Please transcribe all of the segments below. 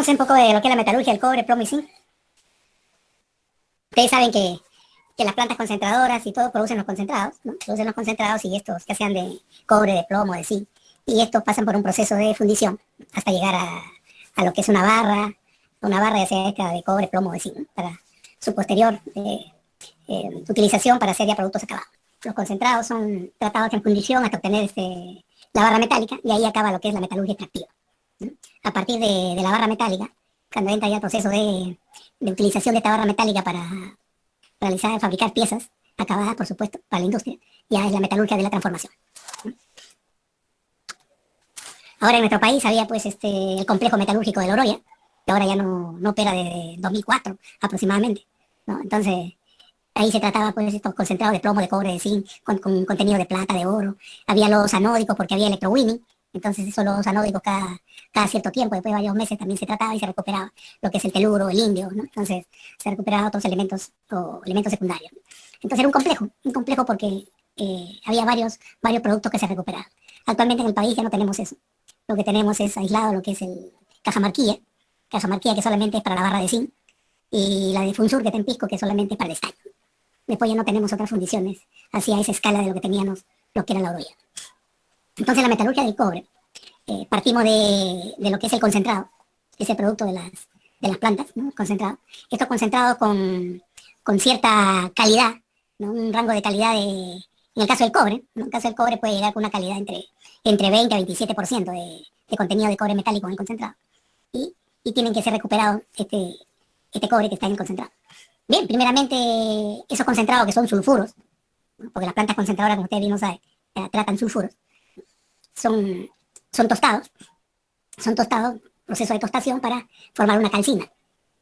Entonces, un poco de lo que es la metalurgia del cobre, plomo y zinc. Ustedes saben que las plantas concentradoras y todo producen los concentrados, ¿no? Producen los concentrados y estos, que sean de cobre, de plomo, de zinc. Y estos pasan por un proceso de fundición hasta llegar a lo que es una barra ya sea esta de cobre, plomo, de zinc, ¿no? Para su posterior utilización para hacer ya productos acabados. Los concentrados son tratados en fundición hasta obtener la barra metálica y ahí acaba lo que es la metalurgia extractiva, ¿no? A partir de la barra metálica, cuando entra ya el proceso de utilización de esta barra metálica para realizar, fabricar piezas acabadas, por supuesto, para la industria, ya es la metalurgia de la transformación. Ahora en nuestro país había pues el complejo metalúrgico de La Oroya, que ahora ya no opera desde 2004 aproximadamente, ¿no? Entonces, ahí se trataba pues estos concentrados de plomo, de cobre, de zinc, con contenido de plata, de oro. Había los anódicos porque había electrowinning, entonces esos los anódicos cada cierto tiempo, después de varios meses también se trataba y se recuperaba lo que es el teluro, el indio, ¿no? Entonces se recuperaban otros elementos o elementos secundarios. Entonces era un complejo porque había varios productos que se recuperaban. Actualmente en el país ya no tenemos eso. Lo que tenemos es aislado lo que es el cajamarquilla que solamente es para la barra de zinc, y la de Funsur que está en Pisco que solamente es para el estaño. Después ya no tenemos otras fundiciones así a esa escala de lo que teníamos, lo que era la Oroya. Entonces la metalurgia del cobre, partimos de lo que es el concentrado, ese producto de las plantas, ¿no? Concentrado. Esto concentrado con cierta calidad, ¿no? Un rango de calidad en el caso del cobre, ¿no? En el caso del cobre puede llegar con una calidad entre 20 a 27% de contenido de cobre metálico en el concentrado. Y tienen que ser recuperados este cobre que está en el concentrado. Bien, primeramente, esos concentrados que son sulfuros, ¿no? Porque las plantas concentradoras, como ustedes bien lo saben, tratan sulfuros, son, son tostados, proceso de tostación para formar una calcina.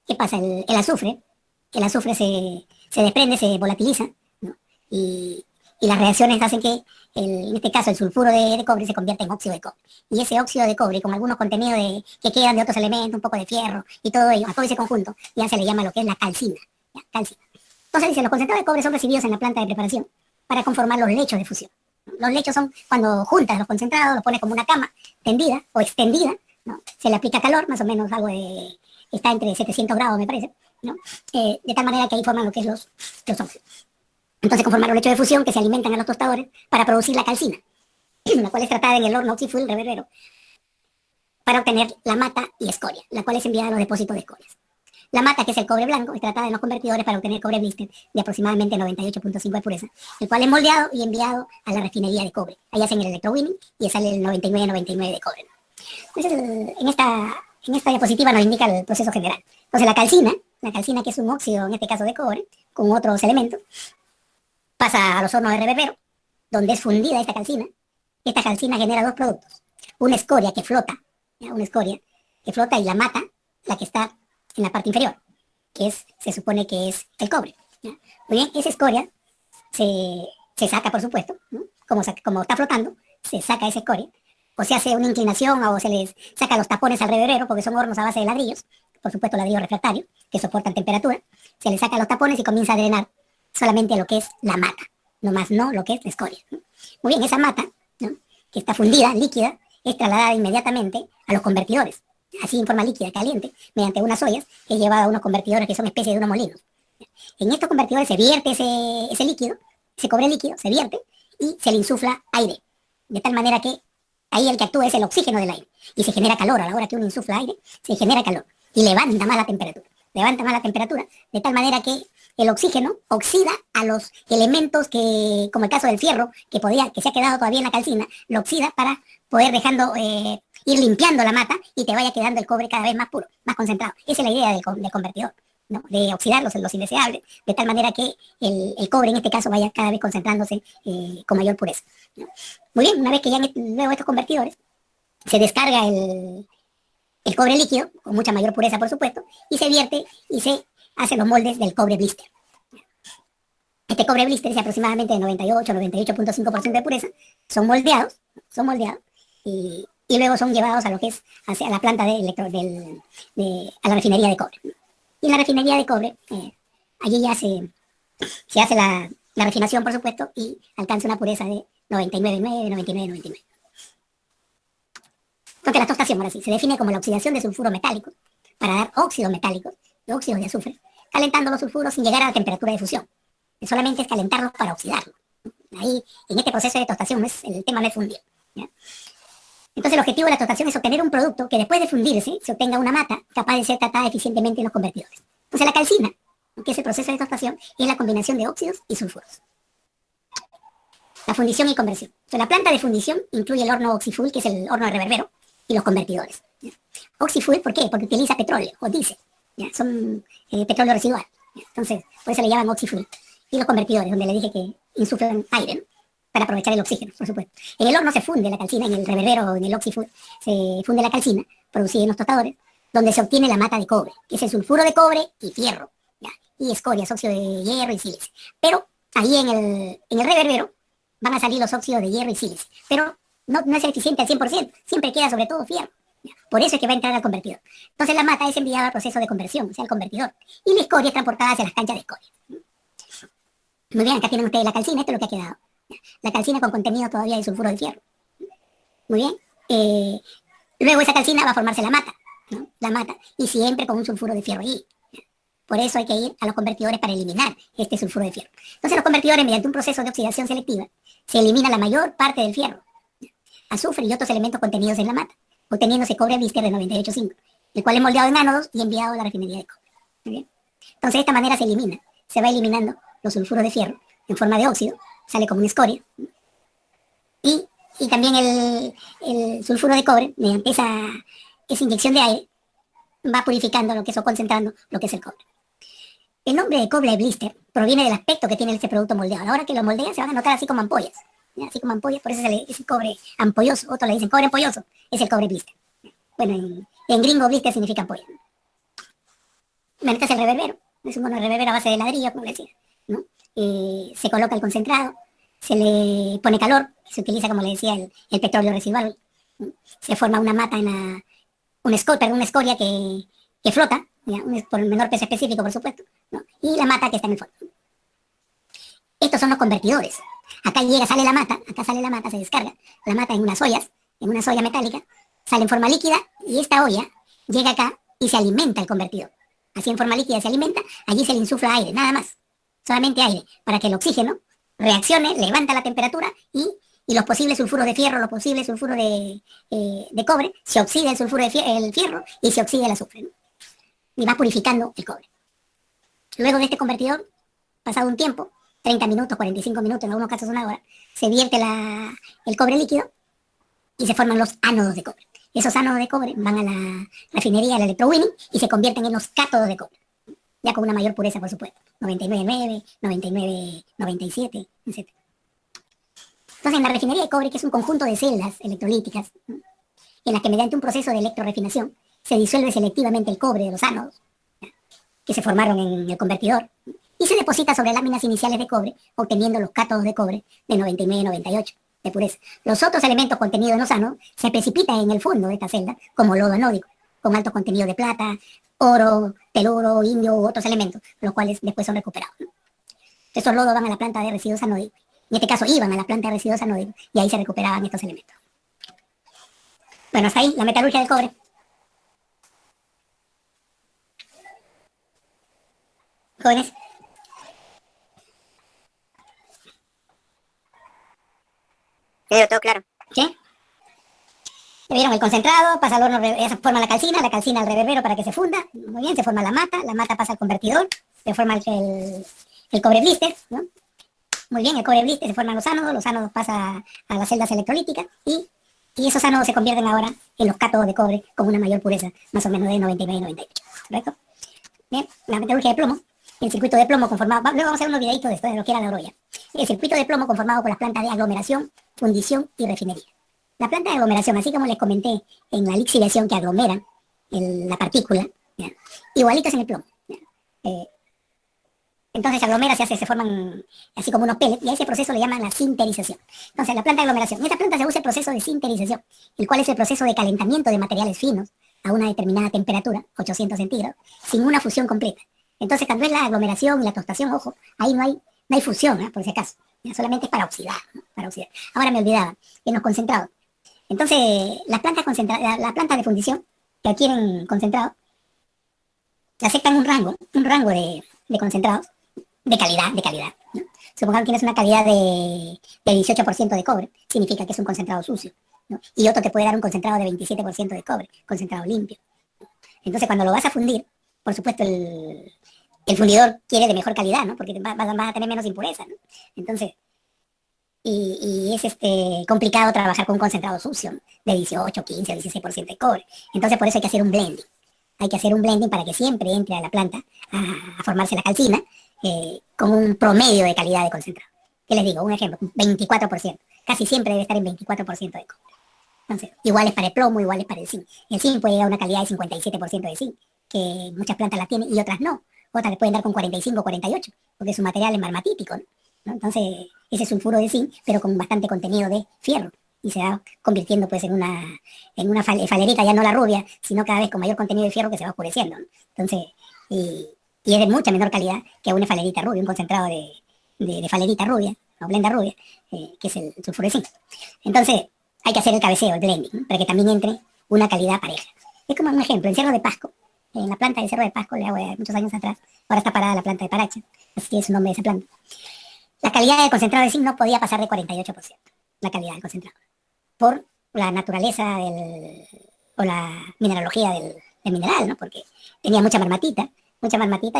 ¿Qué pasa? El azufre se desprende, se volatiliza, ¿no? Y las reacciones hacen que, en este caso, el sulfuro de cobre se convierta en óxido de cobre. Y ese óxido de cobre, con algunos contenidos que quedan de otros elementos, un poco de fierro y todo ello, a todo ese conjunto, ya se le llama lo que es la calcina. ¿Ya? Calcina. Entonces dice, los concentrados de cobre son recibidos en la planta de preparación para conformar los lechos de fusión. Los lechos son cuando juntas los concentrados, los pones como una cama tendida o extendida, ¿no? Se le aplica calor, más o menos está entre 700 grados me parece, ¿no? De tal manera que ahí forman lo que es los óxidos. Entonces conforman los lechos de fusión que se alimentan a los tostadores para producir la calcina, la cual es tratada en el horno oxifuel reverbero para obtener la mata y escoria, la cual es enviada a los depósitos de escorias. La mata, que es el cobre blanco, es tratada en los convertidores para obtener cobre blister de aproximadamente 98.5 de pureza, el cual es moldeado y enviado a la refinería de cobre. Ahí hacen el electrowinning y sale el 99,99 de cobre. Entonces, en esta diapositiva nos indica el proceso general. Entonces, la calcina que es un óxido, en este caso de cobre, con otros elementos, pasa a los hornos de reverbero, donde es fundida esta calcina. Esta calcina genera dos productos. Una escoria que flota, ¿ya? Una escoria que flota, y la mata, la que está en la parte inferior, se supone que es el cobre, ¿ya? Muy bien, esa escoria se saca, por supuesto, ¿no? Como está flotando, se saca esa escoria, o se hace una inclinación, o se les saca los tapones al reverbero, porque son hornos a base de ladrillos, por supuesto ladrillos refractarios, que soportan temperatura, se les saca los tapones y comienza a drenar solamente lo que es la mata, nomás no lo que es la escoria, ¿no? Muy bien, esa mata, ¿no? Que está fundida, líquida, es trasladada inmediatamente a los convertidores, así en forma líquida, caliente, mediante unas ollas, que es llevada a unos convertidores que son especies de unos molinos. En estos convertidores se vierte ese líquido, ese cobre líquido, se vierte y se le insufla aire, de tal manera que ahí el que actúa es el oxígeno del aire, y se genera calor. A la hora que uno insufla aire, se genera calor, y levanta más la temperatura, de tal manera que el oxígeno oxida a los elementos que, como el caso del fierro, que se ha quedado todavía en la calcina, lo oxida para poder ir limpiando la mata y te vaya quedando el cobre cada vez más puro, más concentrado. Esa es la idea del convertidor, ¿no? De oxidar los indeseables, de tal manera que el cobre en este caso vaya cada vez concentrándose con mayor pureza, ¿no? Muy bien, una vez que ya luego estos convertidores se descarga el cobre líquido, con mucha mayor pureza por supuesto, y se vierte y se hacen los moldes del cobre blister. Este cobre blister es aproximadamente de 98,5% de pureza, son moldeados, y luego son llevados a lo que es hacia la planta a la refinería de cobre. Y en la refinería de cobre, allí ya se hace la refinación, por supuesto, y alcanza una pureza de 99,9, 99,99. Entonces la tostación, ahora sí, se define como la oxidación de sulfuro metálico para dar óxidos metálicos, óxidos de azufre, calentando los sulfuros sin llegar a la temperatura de fusión. Solamente es calentarlos para oxidarlos. Ahí, en este proceso de tostación, el tema no es fundir, ¿ya? Entonces el objetivo de la tostación es obtener un producto que después de fundirse se obtenga una mata capaz de ser tratada eficientemente en los convertidores. Entonces la calcina, que es el proceso de tostación, es la combinación de óxidos y sulfuros. La fundición y conversión. Entonces, la planta de fundición incluye el horno Oxy-Fuel, que es el horno de reverbero, y los convertidores, ¿ya? Oxy-Fuel, ¿por qué? Porque utiliza petróleo o diésel, ¿ya? Son petróleo residual, ¿ya? Entonces, por eso le llaman Oxy-Fuel. Y los convertidores, donde le dije que insuflan aire, ¿no? Para aprovechar el oxígeno, por supuesto. En el horno se funde la calcina, en el reverbero, en el Oxy-Fuel, se funde la calcina, producida en los tostadores, donde se obtiene la mata de cobre, que es el sulfuro de cobre y fierro, ¿ya? Y escorias, óxido de hierro y sílice. Pero ahí en el reverbero van a salir los óxidos de hierro y sílice. Pero no es eficiente al 100%, siempre queda sobre todo fierro, ¿ya? Por eso es que va a entrar al convertidor. Entonces la mata es enviada al proceso de conversión, o sea, al convertidor. Y la escoria es transportada hacia las canchas de escoria. Muy bien, acá tienen ustedes la calcina, esto es lo que ha quedado. La calcina con contenido todavía de sulfuro de fierro. Muy bien. Luego esa calcina va a formarse la mata, ¿no? La mata, y siempre con un sulfuro de fierro ahí. Por eso hay que ir a los convertidores para eliminar este sulfuro de fierro. Entonces los convertidores, mediante un proceso de oxidación selectiva, se elimina la mayor parte del fierro, azufre y otros elementos contenidos en la mata, obteniéndose cobre blister de 98,5, el cual es moldeado en ánodos y enviado a la refinería de cobre. ¿Muy bien? Entonces de esta manera se va eliminando los sulfuros de fierro en forma de óxido, sale como una escoria, y también el sulfuro de cobre, mediante esa inyección de aire, va purificando lo que es o concentrando lo que es el cobre. El nombre de cobre blister proviene del aspecto que tiene este producto moldeado. A la hora que lo moldean se van a notar así como ampollas, ¿ya? Así como ampollas, por eso es el cobre ampolloso. Otros le dicen cobre ampolloso, es el cobre blister. Bueno, en gringo blister significa ampolla. Bueno, este es el reverbero, es un reverbero a base de ladrillo, como le decía, ¿no? Se coloca el concentrado, se le pone calor, se utiliza, como le decía, el petróleo residual, ¿no? Se forma una mata una escoria que flota, ¿ya? Por el menor peso específico, por supuesto, ¿no? Y la mata que está en el fondo. Estos son los convertidores. Acá sale la mata, se descarga la mata en unas ollas, en una olla metálica, sale en forma líquida y esta olla llega acá y se alimenta el convertidor. Así en forma líquida se alimenta, allí se le insufla aire, nada más, solamente aire, para que el oxígeno reaccione, levanta la temperatura y los posibles sulfuros de fierro, los posibles sulfuros de cobre, se oxida el fierro y se oxida el azufre, ¿no? Y va purificando el cobre. Luego de este convertidor, pasado un tiempo, 30 minutos, 45 minutos, en algunos casos una hora, se vierte el cobre líquido y se forman los ánodos de cobre. Esos ánodos de cobre van a la refinería, al electrowinning, y se convierten en los cátodos de cobre, ya con una mayor pureza, por supuesto, 99,9, 99,97, etc. Entonces, en la refinería de cobre, que es un conjunto de celdas electrolíticas, ¿no?, en las que mediante un proceso de electrorefinación se disuelve selectivamente el cobre de los ánodos, ¿ya?, que se formaron en el convertidor, y se deposita sobre láminas iniciales de cobre, obteniendo los cátodos de cobre de 99,98 de pureza. Los otros elementos contenidos en los ánodos se precipitan en el fondo de esta celda como lodo anódico, con alto contenido de plata, oro, teluro, indio u otros elementos, los cuales después son recuperados, ¿no? Estos lodos van a la planta de residuos anódicos. En este caso iban a la planta de residuos anódicos y ahí se recuperaban estos elementos. Bueno, hasta ahí la metalurgia del cobre. Jóvenes. Todo claro. ¿Sí? Ya vieron el concentrado, pasa al horno, se forma la calcina al reverbero para que se funda. Muy bien, se forma la mata pasa al convertidor, se forma el cobre blister, ¿no? Muy bien, el cobre blister, se forman los ánodos pasan a las celdas electrolíticas y esos ánodos se convierten ahora en los cátodos de cobre con una mayor pureza, más o menos de 99,98, ¿correcto? Bien, la metalurgia de plomo, el circuito de plomo conformado, luego vamos a hacer unos videitos de esto, de lo que era la orolla. El circuito de plomo conformado por las plantas de aglomeración, fundición y refinería. La planta de aglomeración, así como les comenté en la lixiviación que aglomera la partícula, ¿ya?, igualito es en el plomo, ¿ya? Entonces se aglomera, se forman así como unos pellets, y a ese proceso le llaman la sinterización. Entonces la planta de aglomeración, en esta planta se usa el proceso de sinterización, el cual es el proceso de calentamiento de materiales finos a una determinada temperatura, 800 centígrados, sin una fusión completa. Entonces cuando es la aglomeración y la tostación, ojo, ahí no hay fusión, ¿eh?, por si acaso, ¿ya? Solamente es para oxidar, ¿no?, para oxidar. Ahora me olvidaba, en los concentrados. Entonces, las plantas de fundición que adquieren concentrado aceptan un rango de concentrados de calidad, ¿no? Supongamos que tienes una calidad de 18% de cobre, significa que es un concentrado sucio, ¿no? Y otro te puede dar un concentrado de 27% de cobre, concentrado limpio. Entonces, cuando lo vas a fundir, por supuesto, el fundidor quiere de mejor calidad, ¿no? Porque vas a tener menos impureza, ¿no? Entonces, y es complicado trabajar con un concentrado sucio, ¿no? De 18, 15 o 16% de cobre. Entonces, por eso hay que hacer un blending. Hay que hacer un blending para que siempre entre a la planta a formarse la calcina con un promedio de calidad de concentrado. ¿Qué les digo? Un ejemplo, 24%. Casi siempre debe estar en 24% de cobre. Entonces, igual es para el plomo, igual es para el zinc. El zinc puede llegar a una calidad de 57% de zinc, que muchas plantas la tienen y otras no. Otras le pueden dar con 45 o 48, porque su material es marmatítico, ¿no? Entonces, ese es sulfuro de zinc, pero con bastante contenido de fierro. Y se va convirtiendo pues en una falerita, ya no la rubia, sino cada vez con mayor contenido de fierro que se va oscureciendo, ¿no? Entonces, y es de mucha menor calidad que una falerita rubia, un concentrado de falerita rubia, o blenda rubia, que es el sulfuro de zinc. Entonces, hay que hacer el cabeceo, el blending, ¿no? Para que también entre una calidad pareja. Es como un ejemplo, en Cerro de Pasco, en la planta de Cerro de Pasco, le hago muchos años atrás, ahora está parada la planta de Paracha, así que es el nombre de esa planta. La calidad de concentrado de zinc no podía pasar de 48%, la calidad del concentrado, por la naturaleza o la mineralogía del mineral, ¿no? Porque tenía mucha marmatita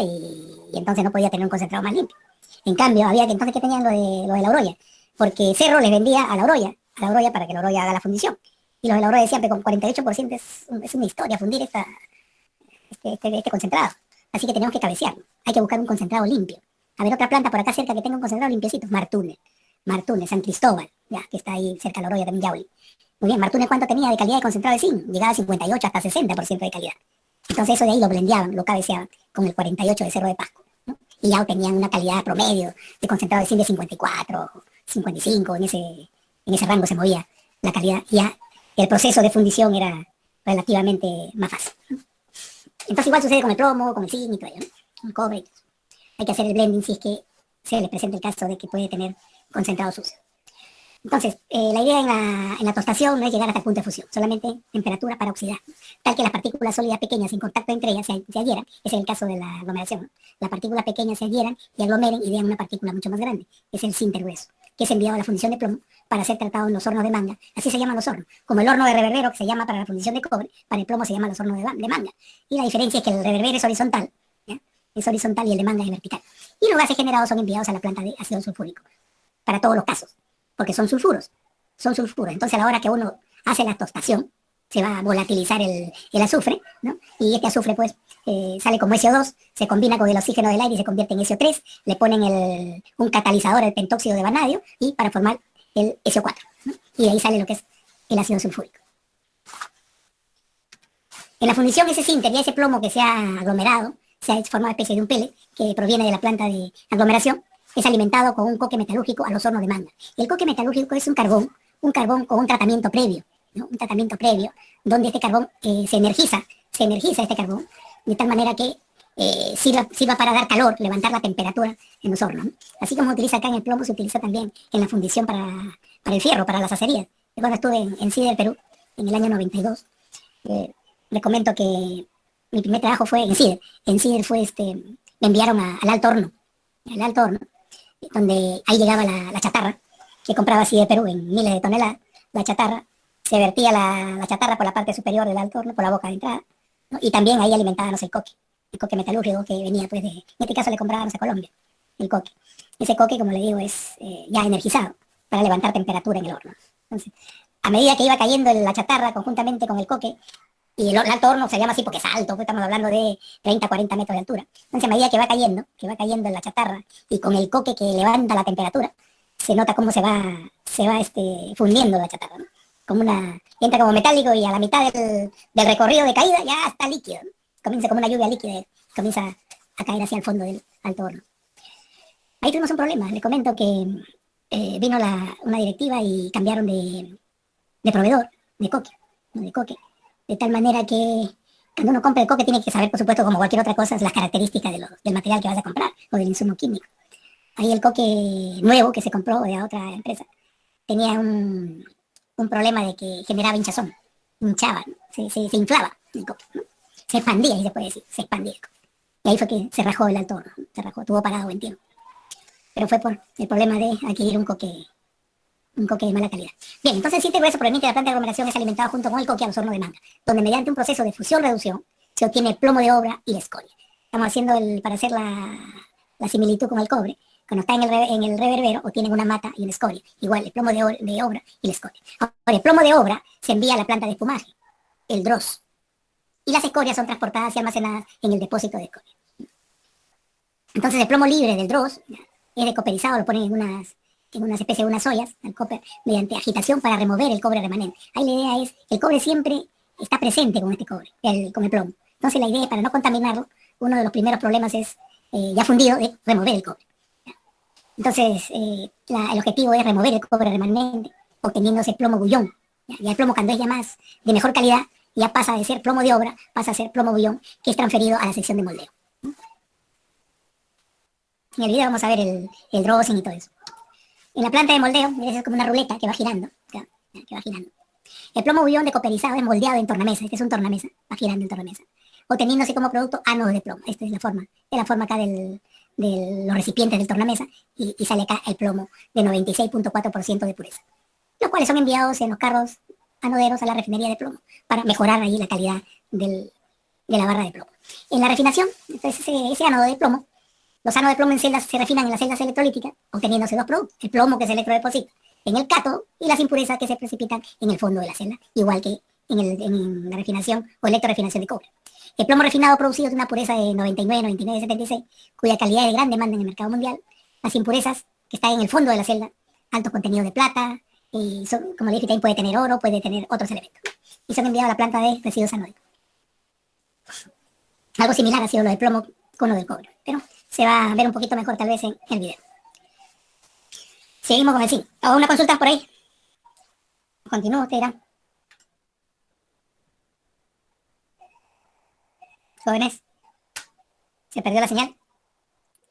y entonces no podía tener un concentrado más limpio. En cambio, había que entonces que tenían lo de la Oroya, porque Cerro les vendía a la Oroya para que la Oroya haga la fundición. Y los de la Oroya decían que con 48% es una historia fundir este concentrado. Así que tenemos que cabecearlo. Hay que buscar un concentrado limpio. A ver, otra planta por acá cerca que tenga un concentrado limpiecito. Martúnez, San Cristóbal, ya, que está ahí cerca de la Oroya también, Yauli. Muy bien, Martúnez, ¿cuánto tenía de calidad de concentrado de zinc? Llegaba a 58 hasta 60% de calidad. Entonces eso de ahí lo blendeaban, lo cabeceaban con el 48 de Cerro de Pasco, ¿no? Y ya tenían una calidad promedio de concentrado de zinc de 54, 55, en ese rango se movía la calidad. Y ya el proceso de fundición era relativamente más fácil, ¿no? Entonces igual sucede con el plomo, con el zinc y todo ello, ¿no? Con el cobre. Hay que hacer el blending si es que se le presenta el caso de que puede tener concentrado sucio. Entonces, la idea en la tostación no es llegar hasta el punto de fusión, solamente temperatura para oxidar, tal que las partículas sólidas pequeñas en contacto entre ellas se adhieran. Ese es el caso de la aglomeración, ¿no? Las partículas pequeñas se adhieran y aglomeren y vean una partícula mucho más grande. Es el sintergrueso, que es enviado a la fundición de plomo para ser tratado en los hornos de manga. Así se llaman los hornos. Como el horno de reverbero, que se llama para la fundición de cobre, para el plomo se llaman los hornos de manga. Y la diferencia es que el reverbero es horizontal, ¿ya? Es horizontal y el de manga es vertical. Y los gases generados son enviados a la planta de ácido sulfúrico, para todos los casos, porque son sulfuros. Entonces, a la hora que uno hace la tostación, se va a volatilizar el azufre, ¿no? Y este azufre, pues, sale como SO2, se combina con el oxígeno del aire y se convierte en SO3, le ponen un catalizador, el pentóxido de vanadio, y para formar el SO4, ¿no? Y de ahí sale lo que es el ácido sulfúrico. En la fundición, ese sinter y ese plomo que se ha aglomerado, se ha formado especie de un pellet que proviene de la planta de aglomeración, es alimentado con un coque metalúrgico a los hornos de manga. El coque metalúrgico es un carbón con un tratamiento previo, ¿no? Un tratamiento previo donde este carbón se energiza este carbón de tal manera que sirva para dar calor, levantar la temperatura en los hornos, ¿no? Así como se utiliza acá en el plomo, se utiliza también en la fundición para el fierro, para las acerías. Yo cuando estuve en CIDER, Perú, en el año 92, les comento que mi primer trabajo fue en CIDER. En CIDER me enviaron al alto horno, donde ahí llegaba la chatarra que compraba así de Perú en miles de toneladas. La chatarra, se vertía la chatarra por la parte superior del alto horno, por la boca de entrada, ¿no? Y también ahí alimentábamos el coque metalúrgico que venía pues en este caso le comprábamos a Colombia, el coque. Ese coque, como le digo, es ya energizado para levantar temperatura en el horno. Entonces, a medida que iba cayendo la chatarra conjuntamente con el coque, y el alto horno se llama así porque es alto, pues estamos hablando de 30, 40 metros de altura. Entonces, a medida que va cayendo la chatarra y con el coque que levanta la temperatura, se nota cómo se va fundiendo la chatarra, ¿no? Entra como metálico y a la mitad del recorrido de caída ya está líquido, ¿no? Comienza como una lluvia líquida, comienza a caer hacia el fondo del alto horno. Ahí tuvimos un problema, le comento que vino una directiva y cambiaron de proveedor, de coque, ¿no? De coque. De tal manera que cuando uno compra el coque tiene que saber, por supuesto, como cualquier otra cosa, las características del material que vas a comprar o del insumo químico. Ahí el coque nuevo que se compró de otra empresa tenía un problema de que generaba hinchazón, hinchaba, ¿no? Se inflaba el coque, ¿no? Se expandía, y se puede decir, se expandía el coque. Y ahí fue que se rajó el Alto Horno, se rajó, tuvo parado buen tiempo. Pero fue por el problema de adquirir un coque de mala calidad. Bien, entonces el sinte grueso proveniente de la planta de aglomeración es alimentado junto con el coque a los hornos de manga, donde mediante un proceso de fusión-reducción se obtiene el plomo de obra y la escoria. Estamos haciendo para hacer la similitud con el cobre. Cuando está en el reverbero, obtienen una mata y una escoria. Igual, el plomo de obra y la escoria. Ahora, el plomo de obra se envía a la planta de espumaje, el DROS, y las escorias son transportadas y almacenadas en el depósito de escoria. Entonces, el plomo libre del DROS es decopperizado, lo ponen en una especie de unas ollas, al copper, mediante agitación para remover el cobre remanente. Ahí la idea es, el cobre siempre está presente con este cobre, con el plomo. Entonces la idea es, para no contaminarlo, uno de los primeros problemas es, ya fundido, es remover el cobre. Entonces, el objetivo es remover el cobre remanente, obteniéndose plomo bullón. Ya el plomo, cuando es ya más de mejor calidad, ya pasa de ser plomo de obra, pasa a ser plomo bullón, que es transferido a la sección de moldeo. En el video vamos a ver el drossing y todo eso. En la planta de moldeo, es como una ruleta que va girando. Que va girando. El plomo bullón decopperizado es moldeado en tornamesa. Este es un tornamesa, va girando en tornamesa, obteniéndose como producto ánodos de plomo. Esta es la forma acá de los recipientes del tornamesa, y sale acá el plomo de 96.4% de pureza, los cuales son enviados en los carros anoderos a la refinería de plomo para mejorar ahí la calidad de la barra de plomo. En la refinación, entonces ese ánodo de plomo, los ánodos de plomo en celdas se refinan en las celdas electrolíticas, obteniéndose dos productos: el plomo, que se electrodeposita en el cátodo, y las impurezas que se precipitan en el fondo de la celda, igual que en la refinación o electrorefinación de cobre. El plomo refinado producido de una pureza de 99, 99, 76, cuya calidad es de gran demanda en el mercado mundial. Las impurezas que están en el fondo de la celda, alto contenido de plata, y como le dije, también puede tener oro, puede tener otros elementos, y son enviados a la planta de residuos anódicos. Algo similar ha sido lo del plomo con lo del cobre, pero se va a ver un poquito mejor tal vez en el video. Seguimos con el zinc. ¿Hago una consulta por ahí? Continúo, usted dirá. Jóvenes, ¿se perdió la señal?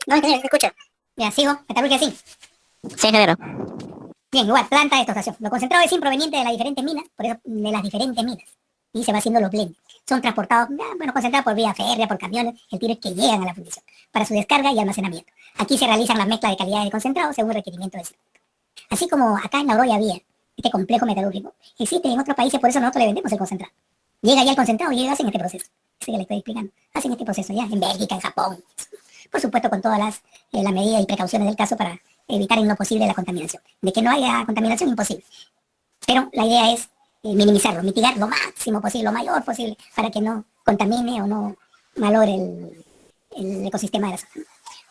No, ingeniero, me escucha. Ya, sigo. Metalurgia zinc. Sí, ingeniero. Bien, igual, planta de extracción. Lo concentrado de zinc proveniente de las diferentes minas, por eso de las diferentes minas, y se va haciendo los blends. Son transportados, concentrados por vía férrea, por camiones. El tiro es que llegan a la fundición para su descarga y almacenamiento. Aquí se realizan las mezclas de calidad de concentrado según el requerimiento del zinc. Así como acá en la Oroya había este complejo metalúrgico, existe en otros países, por eso nosotros le vendemos el concentrado. Llega ya el concentrado y ellos hacen este proceso. Este que le estoy explicando. Hacen este proceso ya en Bélgica, en Japón. Por supuesto, con todas las medidas y precauciones del caso para evitar en lo posible la contaminación. De que no haya contaminación, imposible. Pero la idea es minimizarlo, mitigar lo máximo posible, lo mayor posible, para que no contamine o no malore el ecosistema de la zona.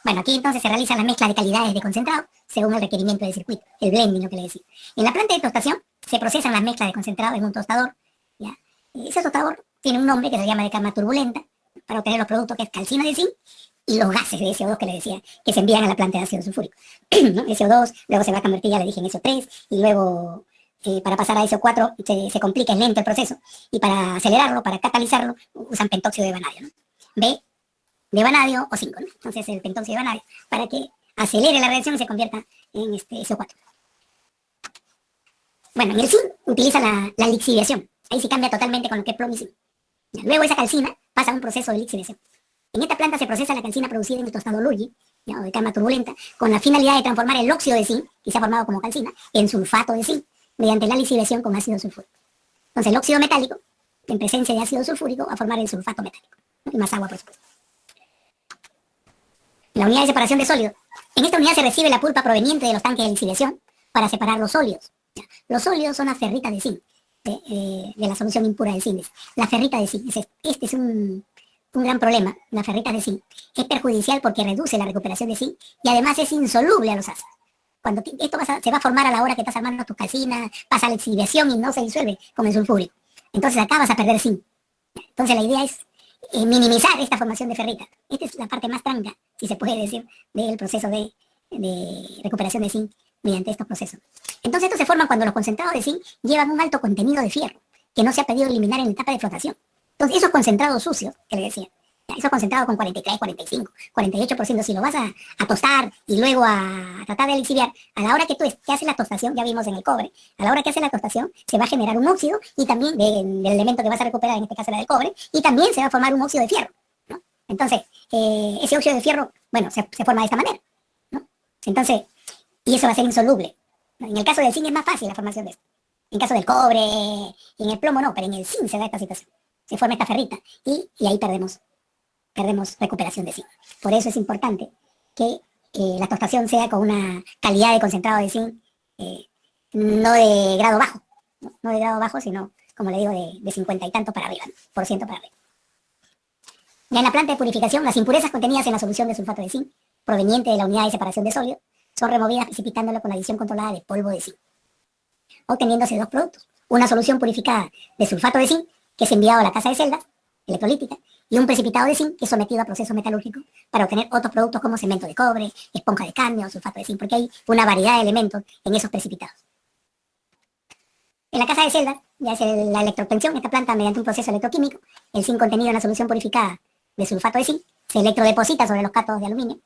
Bueno, aquí entonces se realizan las mezclas de calidades de concentrado según el requerimiento del circuito, el blending, lo que le decía. En la planta de tostación se procesan las mezclas de concentrado en un tostador. ¿Ya? Ese tostador tiene un nombre que se llama de cama turbulenta, para obtener los productos que es calcina de zinc y los gases de SO2 que le decía, que se envían a la planta de ácido sulfúrico. ¿No? SO2, luego se va a convertir, ya le dije, en SO3, y luego para pasar a SO4 se complica, es lento el proceso, y para acelerarlo, para catalizarlo, usan pentóxido de vanadio, ¿no? B de vanadio o 5, ¿no? Entonces el pentóxido de vanadio, para que acelere la reacción y se convierta en SO4. Bueno, en el zinc utiliza la lixiviación. Ahí sí cambia totalmente con lo que es plomo y zinc. Luego esa calcina pasa a un proceso de lixiviación. En esta planta se procesa la calcina producida en el tostado Lurgi, o de cama turbulenta, con la finalidad de transformar el óxido de zinc, que se ha formado como calcina, en sulfato de zinc, mediante la lixiviación con ácido sulfúrico. Entonces el óxido metálico, en presencia de ácido sulfúrico, va a formar el sulfato metálico, ¿no? Y más agua, por supuesto. La unidad de separación de sólidos. En esta unidad se recibe la pulpa proveniente de los tanques de lixiviación para separar los sólidos. Los sólidos son las ferritas de zinc, de la solución impura del zinc. La ferrita de zinc, este es un gran problema. La ferrita de zinc es perjudicial porque reduce la recuperación de zinc y además es insoluble a los ácidos. Cuando esto se va a formar a la hora que estás armando tus calcinas, pasa la lixiviación y no se disuelve con el sulfúrico. Entonces acá vas a perder zinc. Entonces la idea es minimizar esta formación de ferrita. Esta es la parte más tranca, si se puede decir, del proceso de recuperación de zinc mediante estos procesos. Entonces estos se forman cuando los concentrados de zinc llevan un alto contenido de fierro, que no se ha podido eliminar en la etapa de flotación. Entonces esos concentrados sucios, que le decía, esos concentrados con 43, 45, 48%, si lo vas a tostar y luego a tratar de lixiviar, a la hora que haces la tostación, ya vimos en el cobre, a la hora que haces la tostación se va a generar un óxido y también del elemento que vas a recuperar, en este caso era del cobre, y también se va a formar un óxido de fierro, ¿no? Entonces, ese óxido de fierro, bueno, se forma de esta manera, ¿no? Entonces, y eso va a ser insoluble, ¿no? En el caso del zinc es más fácil la formación de esto. En caso del cobre y en el plomo no, pero en el zinc se da esta situación. Se forma esta ferrita y ahí perdemos recuperación de zinc. Por eso es importante que la tostación sea con una calidad de concentrado de zinc no de grado bajo, no de grado bajo, sino, como le digo, de 50 y tanto para arriba, ¿no? Por ciento para arriba. Ya en la planta de purificación, las impurezas contenidas en la solución de sulfato de zinc, proveniente de la unidad de separación de sólido, son removidas precipitándolo con la adición controlada de polvo de zinc, obteniéndose dos productos: una solución purificada de sulfato de zinc, que es enviado a la casa de celdas electrolítica, y un precipitado de zinc, que es sometido a proceso metalúrgico para obtener otros productos como cemento de cobre, esponja de cadmio, sulfato de zinc, porque hay una variedad de elementos en esos precipitados. En la casa de celdas, ya es la electroobtención, esta planta mediante un proceso electroquímico, el zinc contenido en la solución purificada de sulfato de zinc se electrodeposita sobre los cátodos de aluminio,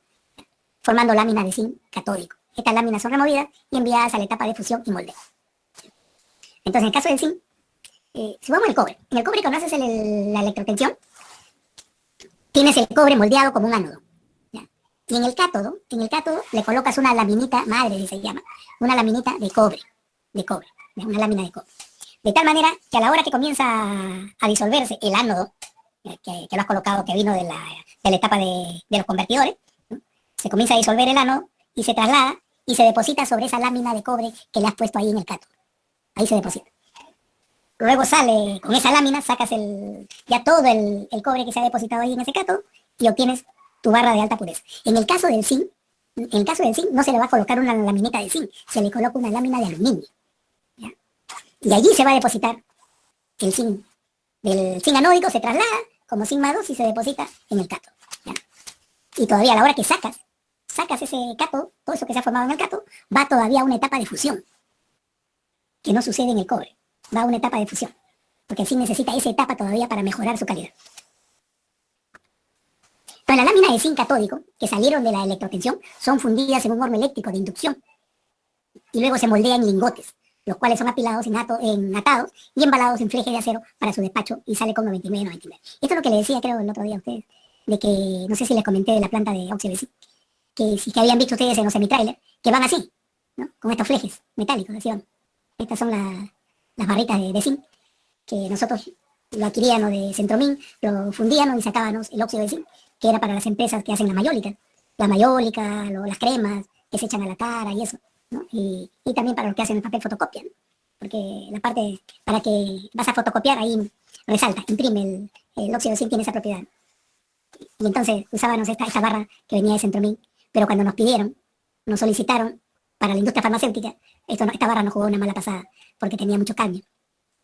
formando láminas de zinc catódico. Estas láminas son removidas y enviadas a la etapa de fusión y moldeo. Entonces, en el caso del zinc, si vamos al cobre, en el cobre, cuando haces la electrotensión, tienes el cobre moldeado como un ánodo, ¿ya? Y en el cátodo le colocas una laminita madre, se llama, una laminita de cobre, ¿ya? Una lámina de cobre. De tal manera que a la hora que comienza a disolverse el ánodo, que lo has colocado, que vino de la etapa de los convertidores, ¿no? Se comienza a disolver el ánodo y se traslada y se deposita sobre esa lámina de cobre que le has puesto ahí en el cátodo. Ahí se deposita. Luego sale, con esa lámina, sacas ya todo el cobre que se ha depositado ahí en ese cátodo y obtienes tu barra de alta pureza. En el caso del zinc, no se le va a colocar una laminita de zinc, se le coloca una lámina de aluminio, ¿ya? Y allí se va a depositar el zinc. Del zinc anódico se traslada como zinc más 2 y se deposita en el cátodo, ¿ya? Y todavía a la hora que sacas ese cátodo, todo eso que se ha formado en el cátodo, va todavía a una etapa de fusión, que no sucede en el cobre. Va a una etapa de fusión, porque el zinc necesita esa etapa todavía para mejorar su calidad. Entonces, las láminas de zinc catódico que salieron de la electrotensión son fundidas en un horno eléctrico de inducción y luego se moldean en lingotes, los cuales son apilados en atados y embalados en fleje de acero para su despacho y sale con 99,99. Esto es lo que le decía, creo, el otro día a ustedes, de que, no sé si les comenté de la planta de óxido de zinc, que habían visto ustedes en los semitrailers, que van así, ¿no? Con estos flejes metálicos, así van. Estas son las barritas de zinc, que nosotros lo adquiríamos de Centromín, lo fundíamos y sacábamos el óxido de zinc, que era para las empresas que hacen la mayólica, las cremas que se echan a la cara y eso, ¿no? Y también para los que hacen el papel fotocopia, ¿no? Porque la parte para que vas a fotocopiar, ahí resalta, imprime el óxido de zinc, tiene esa propiedad. Y entonces usábamos esta barra que venía de Centromín, pero cuando nos solicitaron para la industria farmacéutica, esta barra nos jugó una mala pasada, porque tenía mucho cadmio.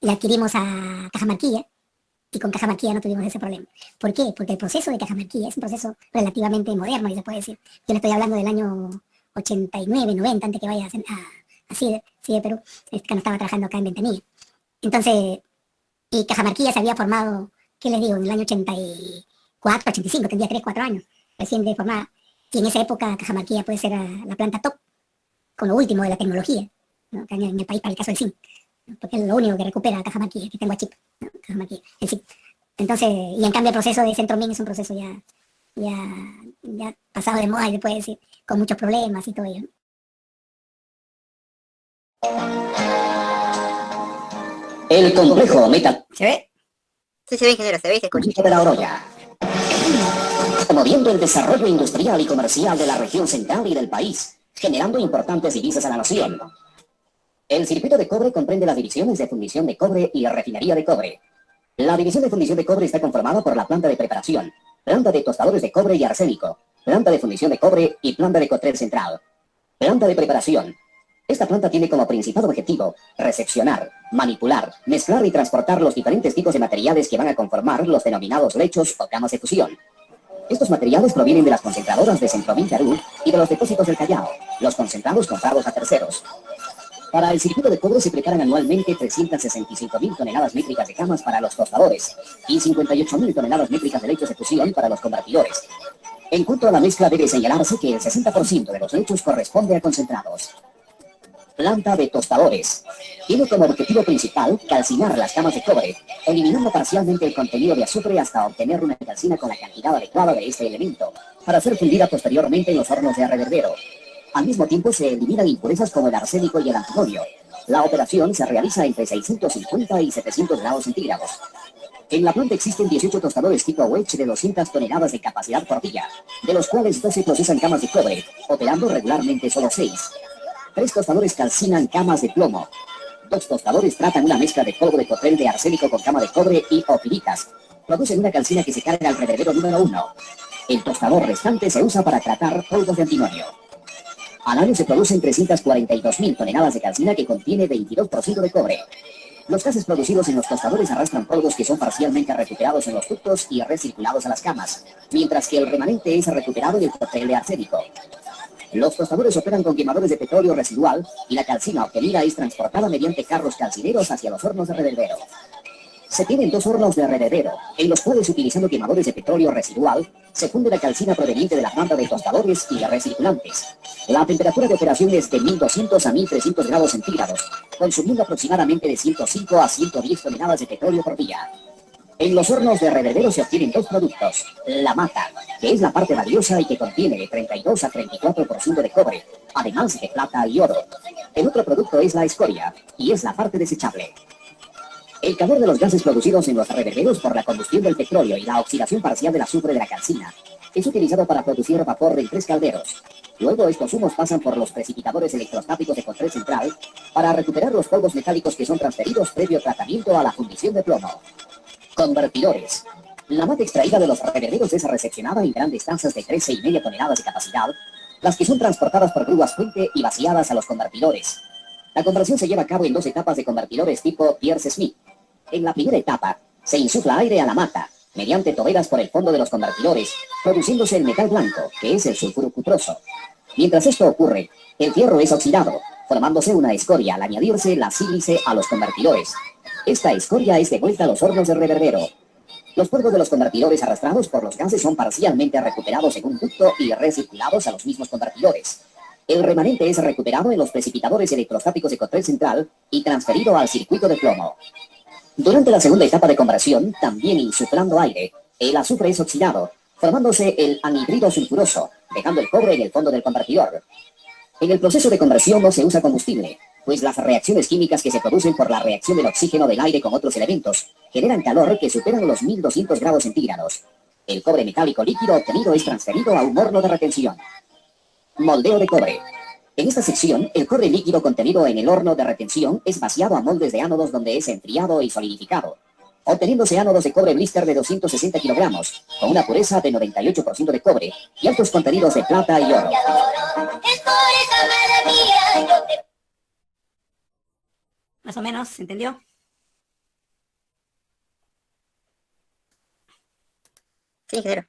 La adquirimos a Cajamarquilla, y con Cajamarquilla no tuvimos ese problema. ¿Por qué? Porque el proceso de Cajamarquilla es un proceso relativamente moderno, y se puede decir. Yo le estoy hablando del año 89, 90, antes que vaya a CIDE Perú, cuando estaba trabajando acá en Ventanilla. Entonces, y Cajamarquilla se había formado, ¿qué les digo? En el año 84, 85, tendría 3, 4 años, recién de formada. Y en esa época Cajamarquilla puede ser la planta top, con lo último de la tecnología, ¿no? En el país para el caso del zinc, ¿no? Porque es lo único que recupera Cajamarquilla, que tengo a chip, ¿no? Cajamarquilla, el zinc. Entonces, y en cambio el proceso de Centromín es un proceso ya pasado de moda, y se puede decir, con muchos problemas y todo ello, ¿no? El complejo ¿Se ve? Sí, se ve, ingeniero, se ve y se escucha. de la Oroya, promoviendo el desarrollo industrial y comercial de la región central y del país, generando importantes divisas a la nación. El circuito de cobre comprende las divisiones de fundición de cobre y refinería de cobre. La división de fundición de cobre está conformada por la planta de preparación, planta de tostadores de cobre y arsénico, planta de fundición de cobre y planta de cóctel central. Planta de preparación. Esta planta tiene como principal objetivo recepcionar, manipular, mezclar y transportar los diferentes tipos de materiales que van a conformar los denominados lechos o camas de fusión. Estos materiales provienen de las concentradoras de Centromín Perú y de los depósitos del Callao, los concentrados comprados a terceros. Para el circuito de cobre se preparan anualmente 365.000 toneladas métricas de camas para los tostadores y 58.000 toneladas métricas de lechos de fusión para los convertidores. En cuanto a la mezcla, debe señalarse que el 60% de los lechos corresponde a concentrados. Planta de tostadores. Tiene como objetivo principal calcinar las camas de cobre, eliminando parcialmente el contenido de azufre hasta obtener una calcina con la cantidad adecuada de este elemento, para ser fundida posteriormente en los hornos de reverbero. Al mismo tiempo se eliminan impurezas como el arsénico y el antimonio. La operación se realiza entre 650 y 700 grados centígrados. En la planta existen 18 tostadores tipo wedge de 200 toneladas de capacidad por día, de los cuales 12 procesan camas de cobre, operando regularmente solo 6. 3 tostadores calcinan camas de plomo. 2 tostadores tratan una mezcla de polvo de cotrel de arsénico con cama de cobre y opiritas. Producen una calcina que se carga al reverbero número 1. El tostador restante se usa para tratar polvos de antimonio. Al año se producen 342.000 toneladas de calcina que contiene 22% de cobre. Los gases producidos en los tostadores arrastran polvos que son parcialmente recuperados en los ductos y recirculados a las camas, mientras que el remanente es recuperado en el cóctel de arsénico. Los tostadores operan con quemadores de petróleo residual y la calcina obtenida es transportada mediante carros calcineros hacia los hornos de reverbero. Se tienen 2 hornos de reverbero, en los cuales, utilizando quemadores de petróleo residual, se funde la calcina proveniente de la planta de tostadores y de recirculantes. La temperatura de operación es de 1200 a 1300 grados centígrados, consumiendo aproximadamente de 105 a 110 toneladas de petróleo por día. En los hornos de reverbero se obtienen 2 productos: la mata, que es la parte valiosa y que contiene de 32 a 34% de cobre, además de plata y oro. El otro producto es la escoria, y es la parte desechable. El calor de los gases producidos en los reverberos por la combustión del petróleo y la oxidación parcial del azufre de la calcina es utilizado para producir vapor en 3 calderos. Luego estos humos pasan por los precipitadores electrostáticos de control central para recuperar los polvos metálicos que son transferidos previo tratamiento a la fundición de plomo. Convertidores. La mata extraída de los reverberos es recepcionada en grandes tazas de 13,5 toneladas de capacidad, las que son transportadas por grúas puente y vaciadas a los convertidores. La conversión se lleva a cabo en 2 etapas de convertidores tipo Pierce-Smith. En la primera etapa, se insufla aire a la mata, mediante toberas por el fondo de los convertidores, produciéndose el metal blanco, que es el sulfuro cuproso. Mientras esto ocurre, el fierro es oxidado, formándose una escoria al añadirse la sílice a los convertidores. Esta escoria es devuelta a los hornos de reverbero. Los polvos de los convertidores arrastrados por los gases son parcialmente recuperados en un ducto y recirculados a los mismos convertidores. El remanente es recuperado en los precipitadores electrostáticos de control central y transferido al circuito de plomo. Durante la segunda etapa de conversión, también insuflando aire, el azufre es oxidado, formándose el anhidrido sulfuroso, dejando el cobre en el fondo del convertidor. En el proceso de conversión no se usa combustible, pues las reacciones químicas que se producen por la reacción del oxígeno del aire con otros elementos generan calor que superan los 1200 grados centígrados. El cobre metálico líquido obtenido es transferido a un horno de retención. Moldeo de cobre. En esta sección, el cobre líquido contenido en el horno de retención es vaciado a moldes de ánodos donde es enfriado y solidificado, obteniéndose ánodos de cobre blister de 260 kilogramos, con una pureza de 98% de cobre y altos contenidos de plata y oro. Más o menos, ¿se entendió? Sí, ingeniero.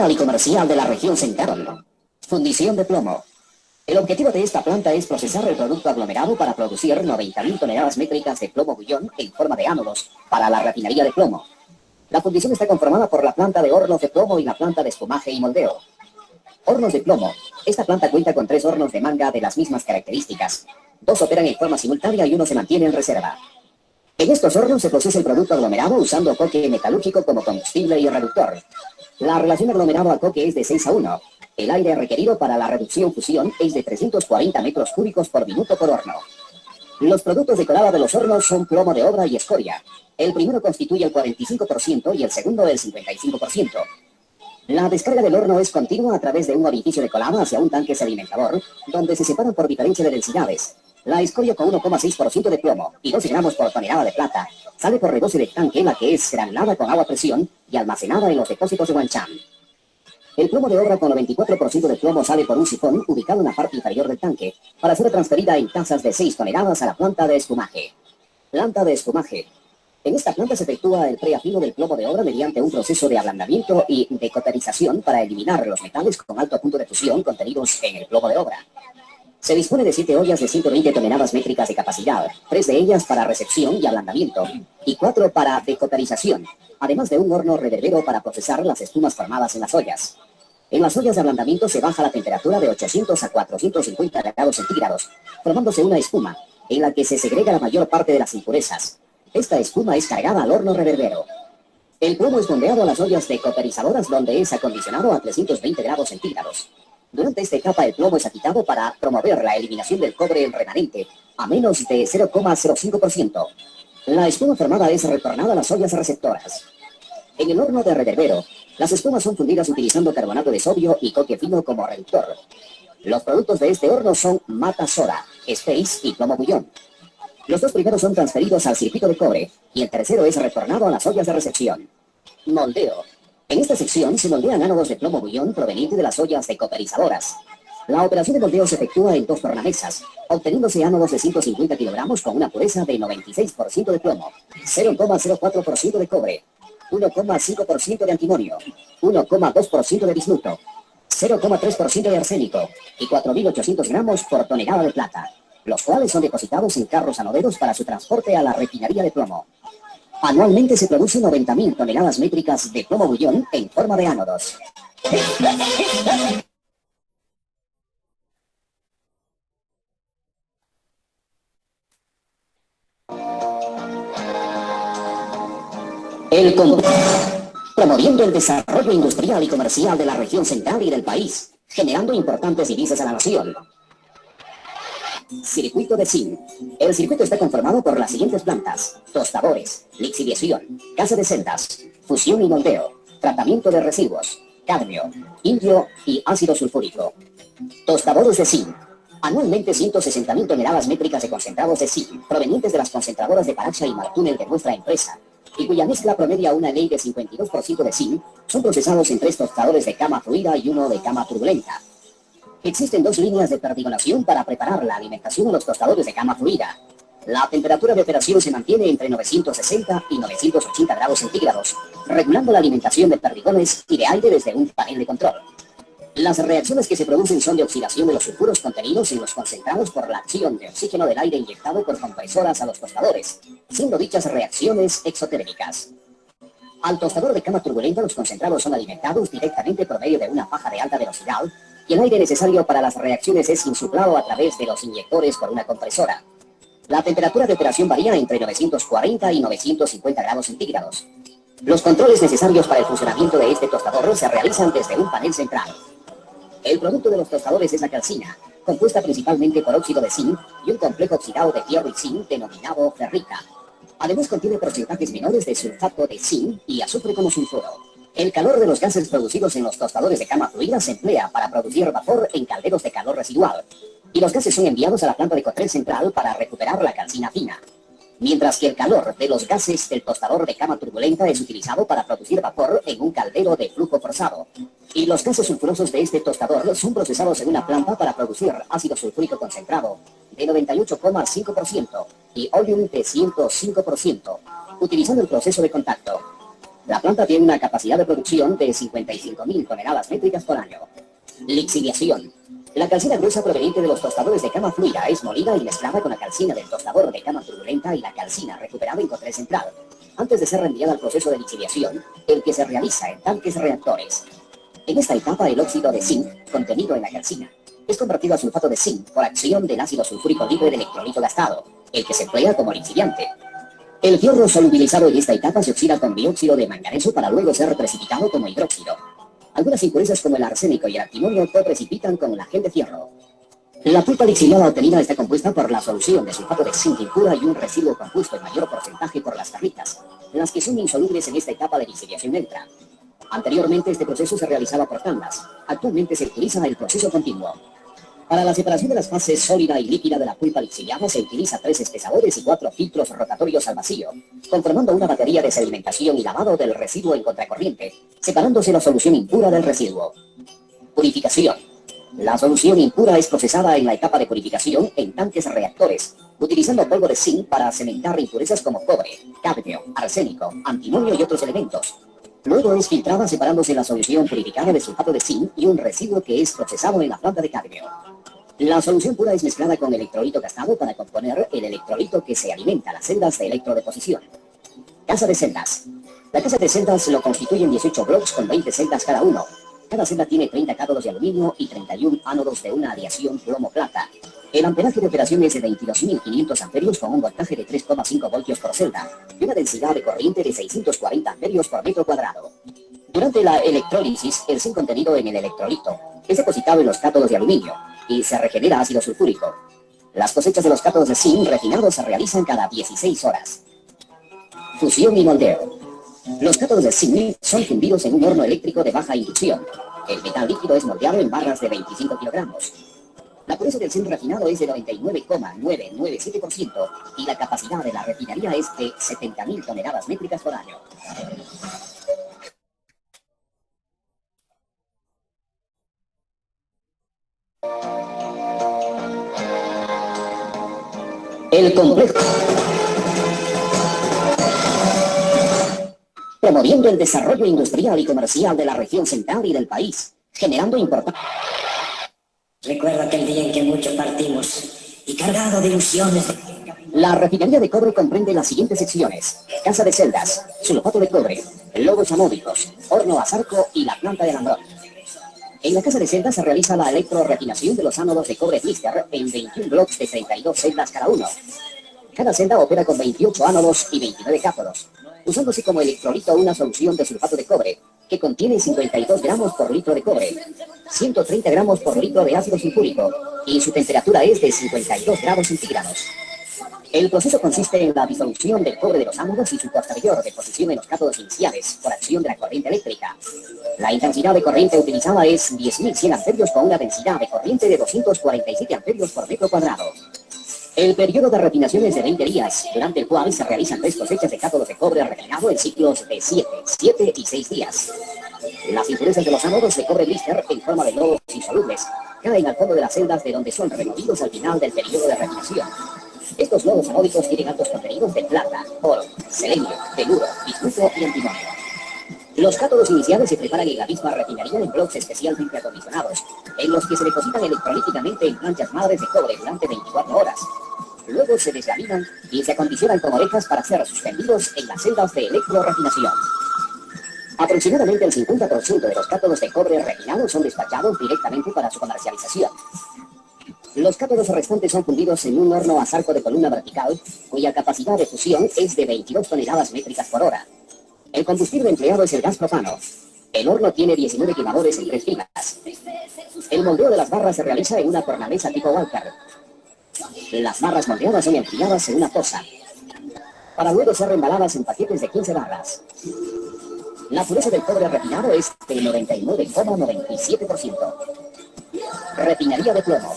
Y comercial de la región central. Fundición de plomo. El objetivo de esta planta es procesar el producto aglomerado para producir 90.000 toneladas métricas de plomo bullón en forma de ánodos para la refinería de plomo. La fundición está conformada por la planta de hornos de plomo y la planta de espumaje y moldeo. Hornos de plomo. Esta planta cuenta con 3 hornos de manga de las mismas características. 2 operan en forma simultánea y 1 se mantiene en reserva. En estos hornos se procesa el producto aglomerado usando coque metalúrgico como combustible y reductor. La relación aglomerado a coque es de 6 a 1. El aire requerido para la reducción-fusión es de 340 metros cúbicos por minuto por horno. Los productos de colada de los hornos son plomo de obra y escoria. El primero constituye el 45% y el segundo el 55%. La descarga del horno es continua a través de un orificio de colada hacia un tanque sedimentador, donde se separan por diferencia de densidades. La escoria con 1,6% de plomo y 12 gramos por tonelada de plata sale por rebose del tanque, la que es granulada con agua a presión y almacenada en los depósitos de Wancham. El plomo de obra con 94% de plomo sale por un sifón ubicado en la parte inferior del tanque para ser transferida en tazas de 6 toneladas a la planta de espumaje. Planta de espumaje. En esta planta se efectúa el preafino del plomo de obra mediante un proceso de ablandamiento y de cauterización para eliminar los metales con alto punto de fusión contenidos en el plomo de obra. Se dispone de 7 ollas de 120 toneladas métricas de capacidad, 3 de ellas para recepción y ablandamiento y 4 para decauterización, además de un horno reverbero para procesar las espumas formadas en las ollas. En las ollas de ablandamiento se baja la temperatura de 800 a 450 grados centígrados, formándose una espuma, en la que se segrega la mayor parte de las impurezas. Esta espuma es cargada al horno reverbero. El plomo es bombeado a las ollas decauterizadoras donde es acondicionado a 320 grados centígrados. Durante esta etapa el plomo es agitado para promover la eliminación del cobre remanente a menos de 0,05%. La espuma formada es retornada a las ollas receptoras. En el horno de reverbero, las espumas son fundidas utilizando carbonato de sodio y coque fino como reductor. Los productos de este horno son mata soda, space y plomo bullón. Los 2 primeros son transferidos al circuito de cobre y el tercero es retornado a las ollas de recepción. Moldeo. En esta sección se moldean ánodos de plomo bullón provenientes de las ollas decauterizadoras. La operación de moldeo se efectúa en 2 tornamesas, obteniéndose ánodos de 150 kilogramos con una pureza de 96% de plomo, 0,04% de cobre, 1,5% de antimonio, 1,2% de bismuto, 0,3% de arsénico y 4.800 gramos por tonelada de plata, los cuales son depositados en carros anoderos para su transporte a la refinería de plomo. Anualmente se producen 90.000 toneladas métricas de plomo bullón en forma de ánodos. Promoviendo el desarrollo industrial y comercial de la región central y del país, generando importantes divisas a la nación. Circuito de zinc. El circuito está conformado por las siguientes plantas: tostadores, lixiviación, casa de celdas, fusión y moldeo, tratamiento de residuos, cadmio, indio y ácido sulfúrico. Tostadores de zinc. Anualmente 160.000 toneladas métricas de concentrados de zinc, provenientes de las concentradoras de Paracha y Martúnel de nuestra empresa, y cuya mezcla promedia una ley de 52% de zinc, son procesados en 3 tostadores de cama fluida y 1 de cama turbulenta. Existen 2 líneas de perdigonación para preparar la alimentación a los tostadores de cama fluida. La temperatura de operación se mantiene entre 960 y 980 grados centígrados, regulando la alimentación de perdigones y de aire desde un panel de control. Las reacciones que se producen son de oxidación de los sulfuros contenidos en los concentrados por la acción de oxígeno del aire inyectado por compresoras a los tostadores, siendo dichas reacciones exotérmicas. Al tostador de cama turbulenta los concentrados son alimentados directamente por medio de una faja de alta velocidad y el aire necesario para las reacciones es insuflado a través de los inyectores por una compresora. La temperatura de operación varía entre 940 y 950 grados centígrados. Los controles necesarios para el funcionamiento de este tostador se realizan desde un panel central. El producto de los tostadores es la calcina, compuesta principalmente por óxido de zinc y un complejo oxidado de hierro y zinc denominado ferrita. Además contiene porcentajes menores de sulfato de zinc y azufre como sulfuro. El calor de los gases producidos en los tostadores de cama fluida se emplea para producir vapor en calderos de calor residual, y los gases son enviados a la planta de Cotrel central para recuperar la calcina fina, mientras que el calor de los gases del tostador de cama turbulenta es utilizado para producir vapor en un caldero de flujo forzado, y los gases sulfurosos de este tostador son procesados en una planta para producir ácido sulfúrico concentrado de 98,5% y oleum de 105%, utilizando el proceso de contacto. La planta tiene una capacidad de producción de 55.000 toneladas métricas por año. Lixiviación. La calcina gruesa proveniente de los tostadores de cama fluida es molida y mezclada con la calcina del tostador de cama turbulenta y la calcina recuperada en Cotrel central, antes de ser reenviada al proceso de lixiviación, el que se realiza en tanques reactores. En esta etapa el óxido de zinc, contenido en la calcina, es convertido a sulfato de zinc por acción del ácido sulfúrico libre de electrolito gastado, el que se emplea como lixiviante. El fierro solubilizado en esta etapa se oxida con dióxido de manganeso para luego ser precipitado como hidróxido. Algunas impurezas como el arsénico y el antimonio precipitan con la gel de fierro. La pulpa lixiviada obtenida está compuesta por la solución de sulfato de zinc impura y un residuo compuesto en mayor porcentaje por las ferritas, las que son insolubles en esta etapa de lixiviación neutra. Anteriormente este proceso se realizaba por tandas, actualmente se utiliza el proceso continuo. Para la separación de las fases sólida y líquida de la pulpa lixiviada se utiliza 3 espesadores y 4 filtros rotatorios al vacío, conformando una batería de sedimentación y lavado del residuo en contracorriente, separándose la solución impura del residuo. Purificación. La solución impura es procesada en la etapa de purificación en tanques reactores, utilizando polvo de zinc para cementar impurezas como cobre, cadmio, arsénico, antimonio y otros elementos. Luego es filtrada separándose la solución purificada de sulfato de zinc y un residuo que es procesado en la planta de cadmio. La solución pura es mezclada con electrolito gastado para componer el electrolito que se alimenta las celdas de electrodeposición. Casa de celdas. La casa de celdas lo constituyen 18 bloques con 20 celdas cada uno. Cada celda tiene 30 cátodos de aluminio y 31 ánodos de una aleación plomo-plata. El amperaje de operación es de 22.500 amperios con un voltaje de 3,5 voltios por celda y una densidad de corriente de 640 amperios por metro cuadrado. Durante la electrólisis, el zinc contenido en el electrolito es depositado en los cátodos de aluminio y se regenera ácido sulfúrico. Las cosechas de los cátodos de zinc refinados se realizan cada 16 horas. Fusión y moldeo. Los cátodos de zinc son fundidos en un horno eléctrico de baja inducción. El metal líquido es moldeado en barras de 25 kilogramos. La pureza del zinc refinado es de 99,997% y la capacidad de la refinería es de 70.000 toneladas métricas por año. El complejo. Promoviendo el desarrollo industrial y comercial de la región central y del país, generando importancia. Recuerdo aquel día en que muchos partimos y cargado de ilusiones. La refinería de cobre comprende las siguientes secciones: casa de celdas, sulfato de cobre, logos amódicos, horno a zarco y la planta de alambrón. En la casa de celdas se realiza la electrorefinación de los ánodos de cobre blister en 21 bloques de 32 celdas cada uno. Cada celda opera con 28 ánodos y 29 cátodos, usándose como electrolito una solución de sulfato de cobre que contiene 52 gramos por litro de cobre, 130 gramos por litro de ácido sulfúrico y su temperatura es de 52 grados centígrados. El proceso consiste en la disolución del cobre de los ánodos y su posterior deposición en los cátodos iniciales por acción de la corriente eléctrica. La intensidad de corriente utilizada es 10.100 amperios con una densidad de corriente de 247 amperios por metro cuadrado. El periodo de refinación es de 20 días, durante el cual se realizan 3 cosechas de cátodos de cobre refinado en ciclos de 7 y 6 días. Las impurezas de los ánodos de cobre blister en forma de lodos insolubles caen al fondo de las celdas, de donde son removidos al final del periodo de refinación. Estos lodos anódicos tienen altos contenidos de plata, oro, selenio, teluro, bismuto y antimonio. Los cátodos iniciales se preparan en la misma refinería en bloques especialmente acondicionados, en los que se depositan electrolíticamente en planchas madres de cobre durante 24 horas. Luego se deslaminan y se acondicionan con orejas para ser suspendidos en las celdas de electrorefinación. Aproximadamente el 50% de los cátodos de cobre refinados son despachados directamente para su comercialización. Los cátodos restantes son fundidos en un horno a zarco de columna vertical, cuya capacidad de fusión es de 22 toneladas métricas por hora. El combustible empleado es el gas propano. El horno tiene 19 quemadores en 3 filas. El moldeo de las barras se realiza en una tornamesa tipo Walker. Las barras moldeadas son enfriadas en una fosa, para luego ser reembaladas en paquetes de 15 barras. La pureza del cobre refinado es del 99,97%. Refinería de plomo.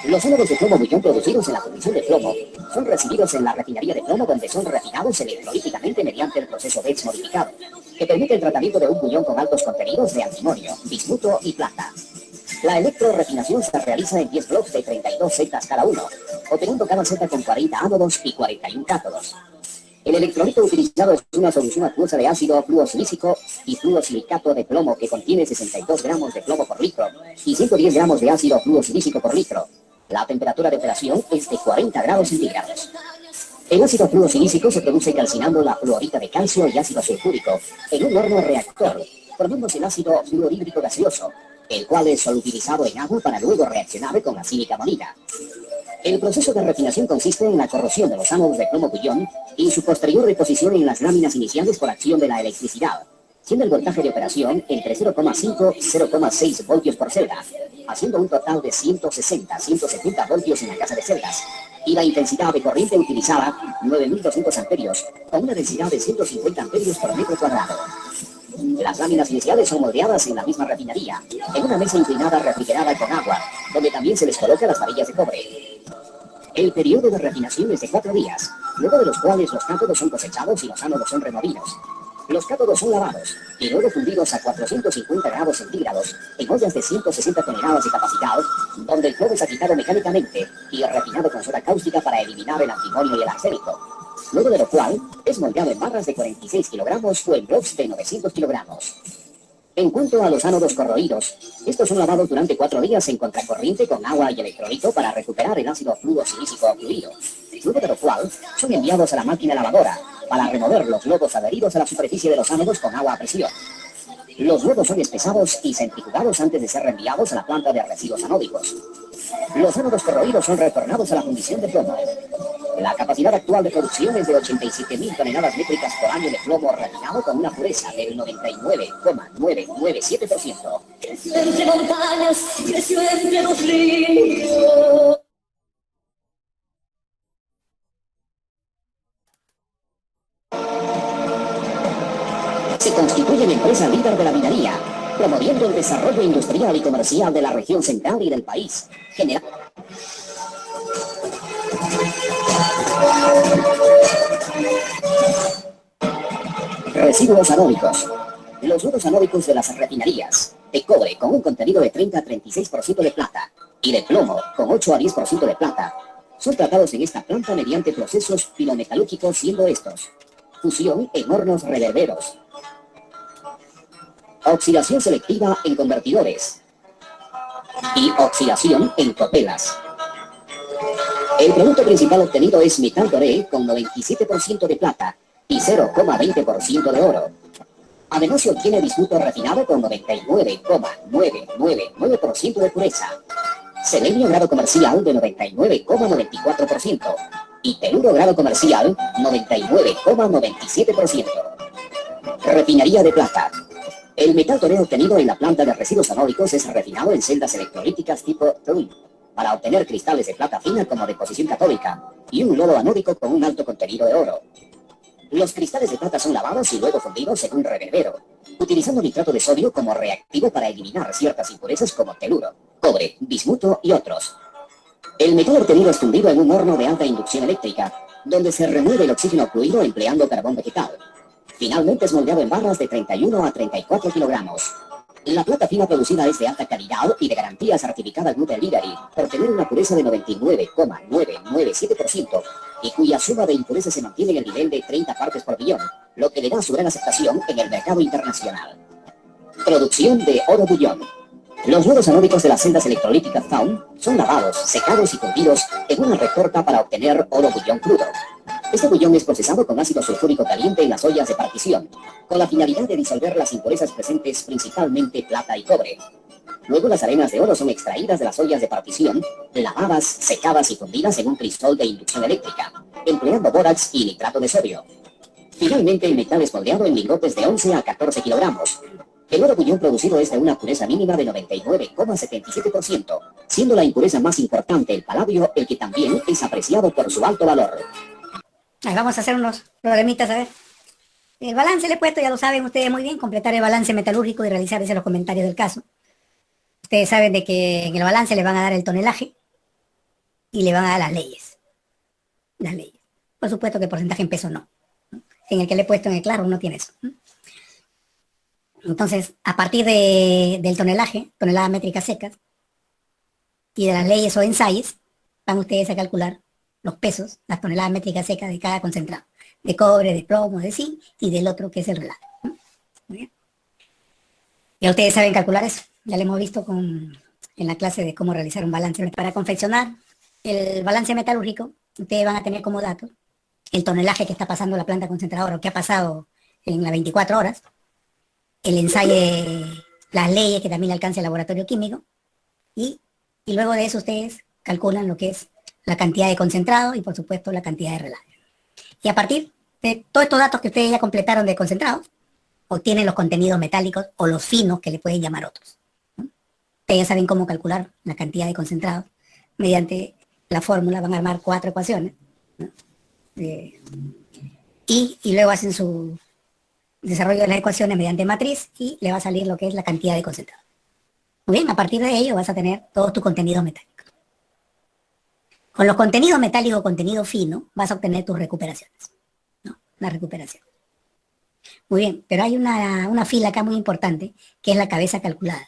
Los ánodos de plomo bullón producidos en la fundición de plomo son recibidos en la refinería de plomo, donde son refinados electrolíticamente mediante el proceso BETS modificado, que permite el tratamiento de un bullón con altos contenidos de antimonio, bismuto y plata. La electrorefinación se realiza en 10 bloques de 32 celdas cada uno, obteniendo cada celda con 40 ánodos y 41 cátodos. El electrolito utilizado es una solución acuosa de ácido fluosilícico y fluosilicato de plomo que contiene 62 gramos de plomo por litro y 110 gramos de ácido fluosilícico por litro. La temperatura de operación es de 40 grados centígrados. El ácido fluosilícico se produce calcinando la fluorita de calcio y ácido sulfúrico en un horno reactor, formándose el ácido fluorhídrico gaseoso, el cual es solubilizado en agua para luego reaccionar con la silicamonita. El proceso de refinación consiste en la corrosión de los ánodos de plomo bullón y su posterior deposición en las láminas iniciales por acción de la electricidad, siendo el voltaje de operación entre 0,5 y 0,6 voltios por celda, haciendo un total de 160-170 voltios en la casa de celdas, y la intensidad de corriente utilizada, 9.200 amperios, con una densidad de 150 amperios por metro cuadrado. Las láminas iniciales son moldeadas en la misma refinería, en una mesa inclinada refrigerada con agua, donde también se les coloca las varillas de cobre. El periodo de refinación es de 4 días, luego de los cuales los cátodos son cosechados y los ánodos son removidos. Los cátodos son lavados y luego fundidos a 450 grados centígrados en ollas de 160 toneladas de capacidad, donde el plomo es agitado mecánicamente y refinado con soda cáustica para eliminar el antimonio y el arsénico. Luego de lo cual es moldeado en barras de 46 kilogramos o en blocks de 900 kilogramos. En cuanto a los ánodos corroídos, estos son lavados durante 4 días en contracorriente con agua y electrolito para recuperar el ácido fluosilícico ocluido. Luego de lo cual son enviados a la máquina lavadora para remover los lodos adheridos a la superficie de los ánodos con agua a presión. Los lodos son espesados y centrifugados antes de ser reenviados a la planta de residuos anódicos. Los ánodos corroídos son retornados a la fundición de plomo. La capacidad actual de producción es de 87.000 toneladas métricas por año de plomo refinado con una pureza del 99,997%. Creció entre montañas, creció entre los ríos. Se constituye en empresa líder de la minería, promoviendo el desarrollo industrial y comercial de la región central y del país. Residuos anódicos. Los lodos anódicos de las refinerías de cobre con un contenido de 30 a 36% de plata y de plomo con 8 a 10% de plata son tratados en esta planta mediante procesos pirometalúrgicos, siendo estos: fusión en hornos reverberos, oxidación selectiva en convertidores y oxidación en copelas. El producto principal obtenido es metal doré con 97% de plata y 0,20% de oro. Además se obtiene bismuto refinado con 99,999% de pureza, selenio grado comercial de 99,94% y teluro grado comercial 99,97%. Refinería de plata. El metal doré obtenido en la planta de residuos anódicos es refinado en celdas electrolíticas tipo TUL para obtener cristales de plata fina como deposición catódica y un lodo anódico con un alto contenido de oro. Los cristales de plata son lavados y luego fundidos en un reverbero, utilizando nitrato de sodio como reactivo para eliminar ciertas impurezas como teluro, cobre, bismuto y otros. El metal obtenido es fundido en un horno de alta inducción eléctrica, donde se remueve el oxígeno ocluido empleando carbón vegetal. Finalmente es moldeado en barras de 31 a 34 kilogramos. La plata fina producida es de alta calidad y de garantía certificada Gluten Liberty por tener una pureza de 99,997% y cuya suma de impurezas se mantiene en el nivel de 30 partes por billón, lo que le da su gran aceptación en el mercado internacional. Producción de oro bullón. Los lodos anódicos de las celdas electrolíticas TAUM son lavados, secados y fundidos en una retorta para obtener oro bullón crudo. Este bullón es procesado con ácido sulfúrico caliente en las ollas de partición, con la finalidad de disolver las impurezas presentes, principalmente plata y cobre. Luego las arenas de oro son extraídas de las ollas de partición, lavadas, secadas y fundidas en un crisol de inducción eléctrica, empleando bórax y nitrato de sodio. Finalmente el metal es moldeado en lingotes de 11 a 14 kilogramos. El oro bullón producido es de una pureza mínima de 99,77%, siendo la impureza más importante el paladio, el que también es apreciado por su alto valor. Vamos a hacer unos problemitas, a ver. El balance le he puesto, ya lo saben ustedes muy bien, completar el balance metalúrgico y realizar ese los comentarios del caso. Ustedes saben de que en el balance le van a dar el tonelaje y le van a dar las leyes. Las leyes. Por supuesto que el porcentaje en peso no. En el que le he puesto en el claro no tiene eso. Entonces, a partir del tonelaje, toneladas métricas secas, y de las leyes o ensayos, van ustedes a calcular los pesos, las toneladas métricas secas de cada concentrado, de cobre, de plomo, de zinc, y del otro que es el relato. Muy bien. Ya ustedes saben calcular eso, ya lo hemos visto en la clase de cómo realizar un balance. Para confeccionar el balance metalúrgico, ustedes van a tener como dato el tonelaje que está pasando la planta concentradora, o que ha pasado en las 24 horas, el ensayo, las leyes que también alcanza el laboratorio químico, y luego de eso ustedes calculan lo que es la cantidad de concentrado y por supuesto la cantidad de relato. Y a partir de todos estos datos que ustedes ya completaron de concentrados, obtienen los contenidos metálicos o los finos, que le pueden llamar otros, ¿no? Ustedes ya saben cómo calcular la cantidad de concentrados mediante la fórmula, van a armar 4 ecuaciones, ¿no? Y luego hacen su desarrollo de las ecuaciones mediante matriz y le va a salir lo que es la cantidad de concentrado. Muy bien, a partir de ello vas a tener todos tus contenidos metálicos. Con los contenidos metálicos o contenido fino vas a obtener tus recuperaciones, ¿no? La recuperación. Muy bien, pero hay una fila acá muy importante, que es la cabeza calculada.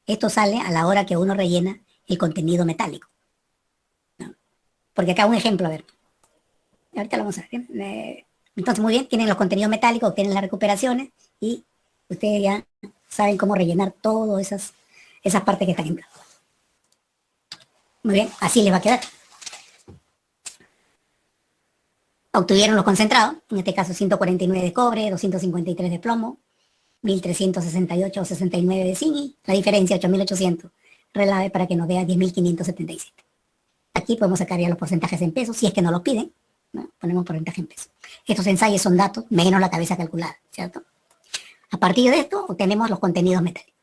Esto sale a la hora que uno rellena el contenido metálico, ¿no? Porque acá un ejemplo, a ver. Ahorita lo vamos a ver. Entonces, muy bien, tienen los contenidos metálicos, tienen las recuperaciones y ustedes ya saben cómo rellenar todas esas partes que están en blanco. Muy bien, así les va a quedar. Obtuvieron los concentrados, en este caso 149 de cobre, 253 de plomo, 1368 o 69 de zinc y la diferencia 8800 relave para que nos dé 10.577. Aquí podemos sacar ya los porcentajes en pesos, si es que no los piden, ¿no? Ponemos porcentaje en pesos. Estos ensayos son datos menos la cabeza calculada, ¿cierto? A partir de esto obtenemos los contenidos metálicos.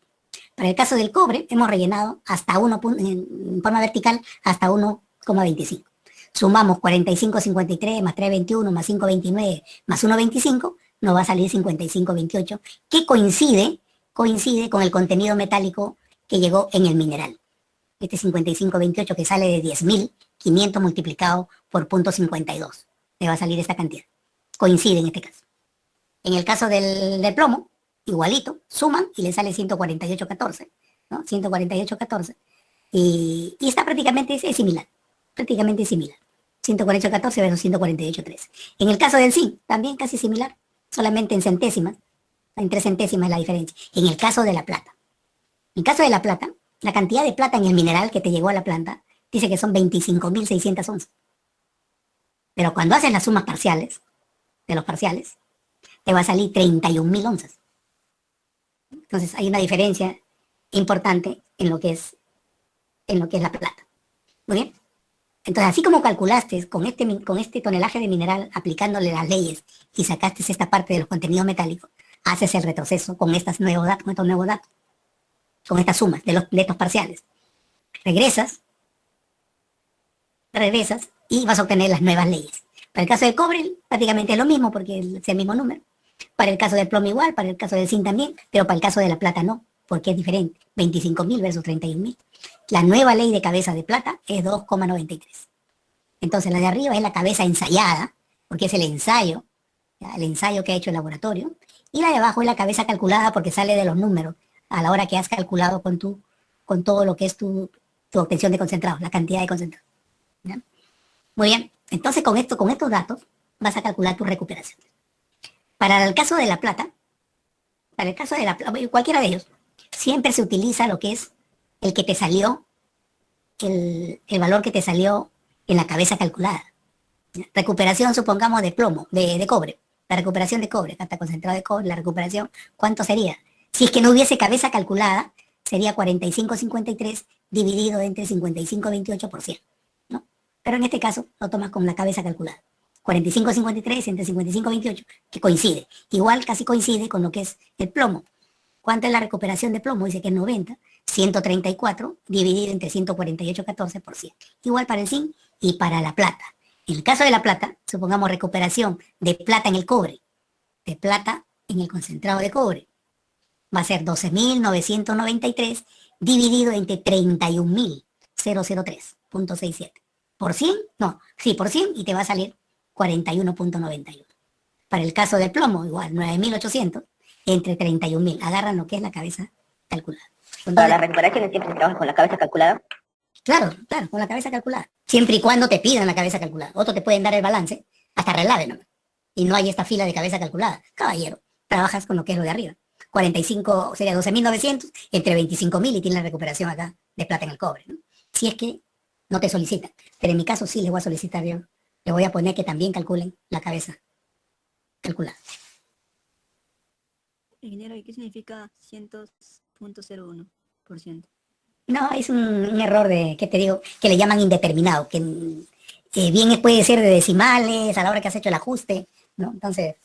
Para el caso del cobre hemos rellenado hasta 1, en forma vertical hasta 1,25. Sumamos 45,53 más 3,21 más 5,29 más 1,25, nos va a salir 55,28, que coincide con el contenido metálico que llegó en el mineral. Este 55,28 que sale de 10.500 multiplicado por 0,52. Le va a salir esta cantidad. Coincide en este caso. En el caso del plomo, igualito, suman y le sale 148,14, ¿no? 148,14. Y está prácticamente es similar. Prácticamente similar. 148,14 versus 148,13. En el caso del zinc, también casi similar, solamente en centésimas, en 3 centésimas es la diferencia. En el caso de la plata. En el caso de la plata, la cantidad de plata en el mineral que te llegó a la planta dice que son 25.600 onzas. Pero cuando haces las sumas parciales, de los parciales, te va a salir 31.000 onzas. Entonces hay una diferencia importante en lo que es la plata. Muy bien. Entonces, así como calculaste con este tonelaje de mineral aplicándole las leyes y sacaste esta parte de los contenidos metálicos, haces el retroceso con estos nuevos datos, con estas sumas de estos parciales. Regresas y vas a obtener las nuevas leyes. Para el caso del cobre, prácticamente es lo mismo porque es el mismo número. Para el caso del plomo igual, para el caso del zinc también, pero para el caso de la plata no, porque es diferente. 25.000 versus 31.000. La nueva ley de cabeza de plata es 2,93. Entonces la de arriba es la cabeza ensayada, porque es el ensayo que ha hecho el laboratorio, y la de abajo es la cabeza calculada porque sale de los números a la hora que has calculado con todo lo que es tu obtención de concentrados, la cantidad de concentrados. ¿Ya? Muy bien, entonces con estos datos vas a calcular tu recuperación. Para el caso de la plata, cualquiera de ellos, siempre se utiliza lo que es el que te salió, el valor que te salió en la cabeza calculada. Recuperación, supongamos, de plomo, de cobre. La recuperación de cobre, acá está concentrado de cobre, la recuperación, ¿cuánto sería? Si es que no hubiese cabeza calculada, sería 45,53 dividido entre 55,28%, ¿no? Pero en este caso lo tomas con la cabeza calculada. 45,53 entre 55,28, que coincide. Igual casi coincide con lo que es el plomo. ¿Cuánto es la recuperación de plomo? Dice que es 90. 134 dividido entre 148,14%. Igual para el zinc y para la plata. En el caso de la plata, supongamos recuperación de plata en el cobre, de plata en el concentrado de cobre. Va a ser 12.993 dividido entre 31.003.67. ¿Por 100? No, sí, por 100 y te va a salir 41,91. Para el caso del plomo, igual, 9.800 entre 31.000. Agarran lo que es la cabeza calculada. Para la recuperación siempre se trabaja con la cabeza calculada. Claro, con la cabeza calculada. Siempre y cuando te pidan la cabeza calculada. Otros te pueden dar el balance, hasta relave, ¿no? Y no hay esta fila de cabeza calculada. Caballero, trabajas con lo que es lo de arriba. 45, sería 12.900 entre 25.000 y tienes la recuperación acá de plata en el cobre, ¿no? Si es que no te solicitan. Pero en mi caso sí les voy a solicitar yo. Le voy a poner que también calculen la cabeza calculada. Ingeniero, ¿y qué significa 100.01%? No, es un error ¿qué te digo? Que le llaman indeterminado, que bien puede ser de decimales a la hora que has hecho el ajuste, ¿no? Entonces,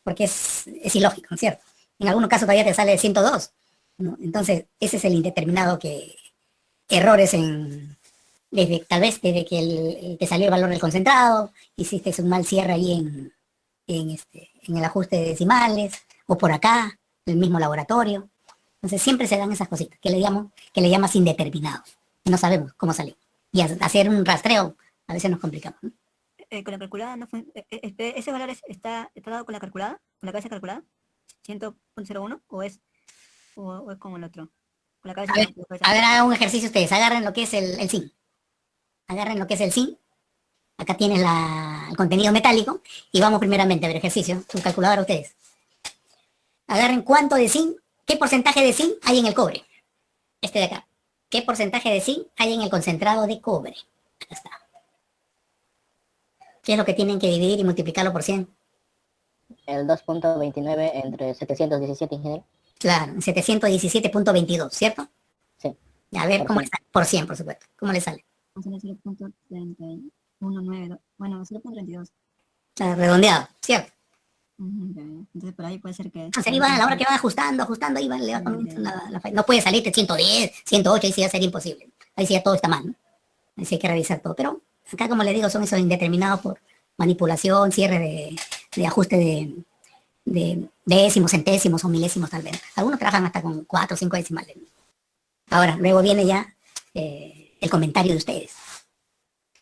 porque es ilógico, ¿no es cierto? En algunos casos todavía te sale 102, ¿no? Entonces, ese es el indeterminado que errores tal vez desde que te salió el valor del concentrado, hiciste un mal cierre ahí en el ajuste de decimales, o por acá, el mismo laboratorio. Entonces siempre se dan esas cositas que le llamas indeterminados. No sabemos cómo salir. Y hacer un rastreo a veces nos complicamos, ¿no? con la calculada no fue, ese valor está dado con la calculada, con la cabeza calculada, 100.01, o es como el otro, con la cabeza. A ver, hagan un ejercicio ustedes, agarren lo que es el zinc. Agarren lo que es el zinc. Acá tienes el contenido metálico. Y vamos primeramente a ver ejercicio. Su calculadora ustedes. Agarren cuánto de zinc, qué porcentaje de zinc hay en el cobre. Este de acá. ¿Qué porcentaje de zinc hay en el concentrado de cobre? Acá está. ¿Qué es lo que tienen que dividir y multiplicarlo por 100? El 2.29 entre 717, ingeniero. Claro, 717.22, ¿cierto? Sí. A ver cómo le sale. Por 100, por supuesto. ¿Cómo le sale? 0.3192. Bueno, 0.32. Claro, redondeado, ¿cierto? Entonces por ahí puede ser que... Entonces ahí va, a la hora que va ajustando, ahí va, le va poniendo la falla. No puede salirte 110, 108, ahí sí ya sería imposible. Ahí sí ya todo está mal, ¿no? Ahí sí hay que revisar todo. Pero acá, como le digo, son esos indeterminados por manipulación, cierre de ajuste de décimos, centésimos o milésimos tal vez. Algunos trabajan hasta con 4 o 5 decimales. Ahora, luego viene ya el comentario de ustedes.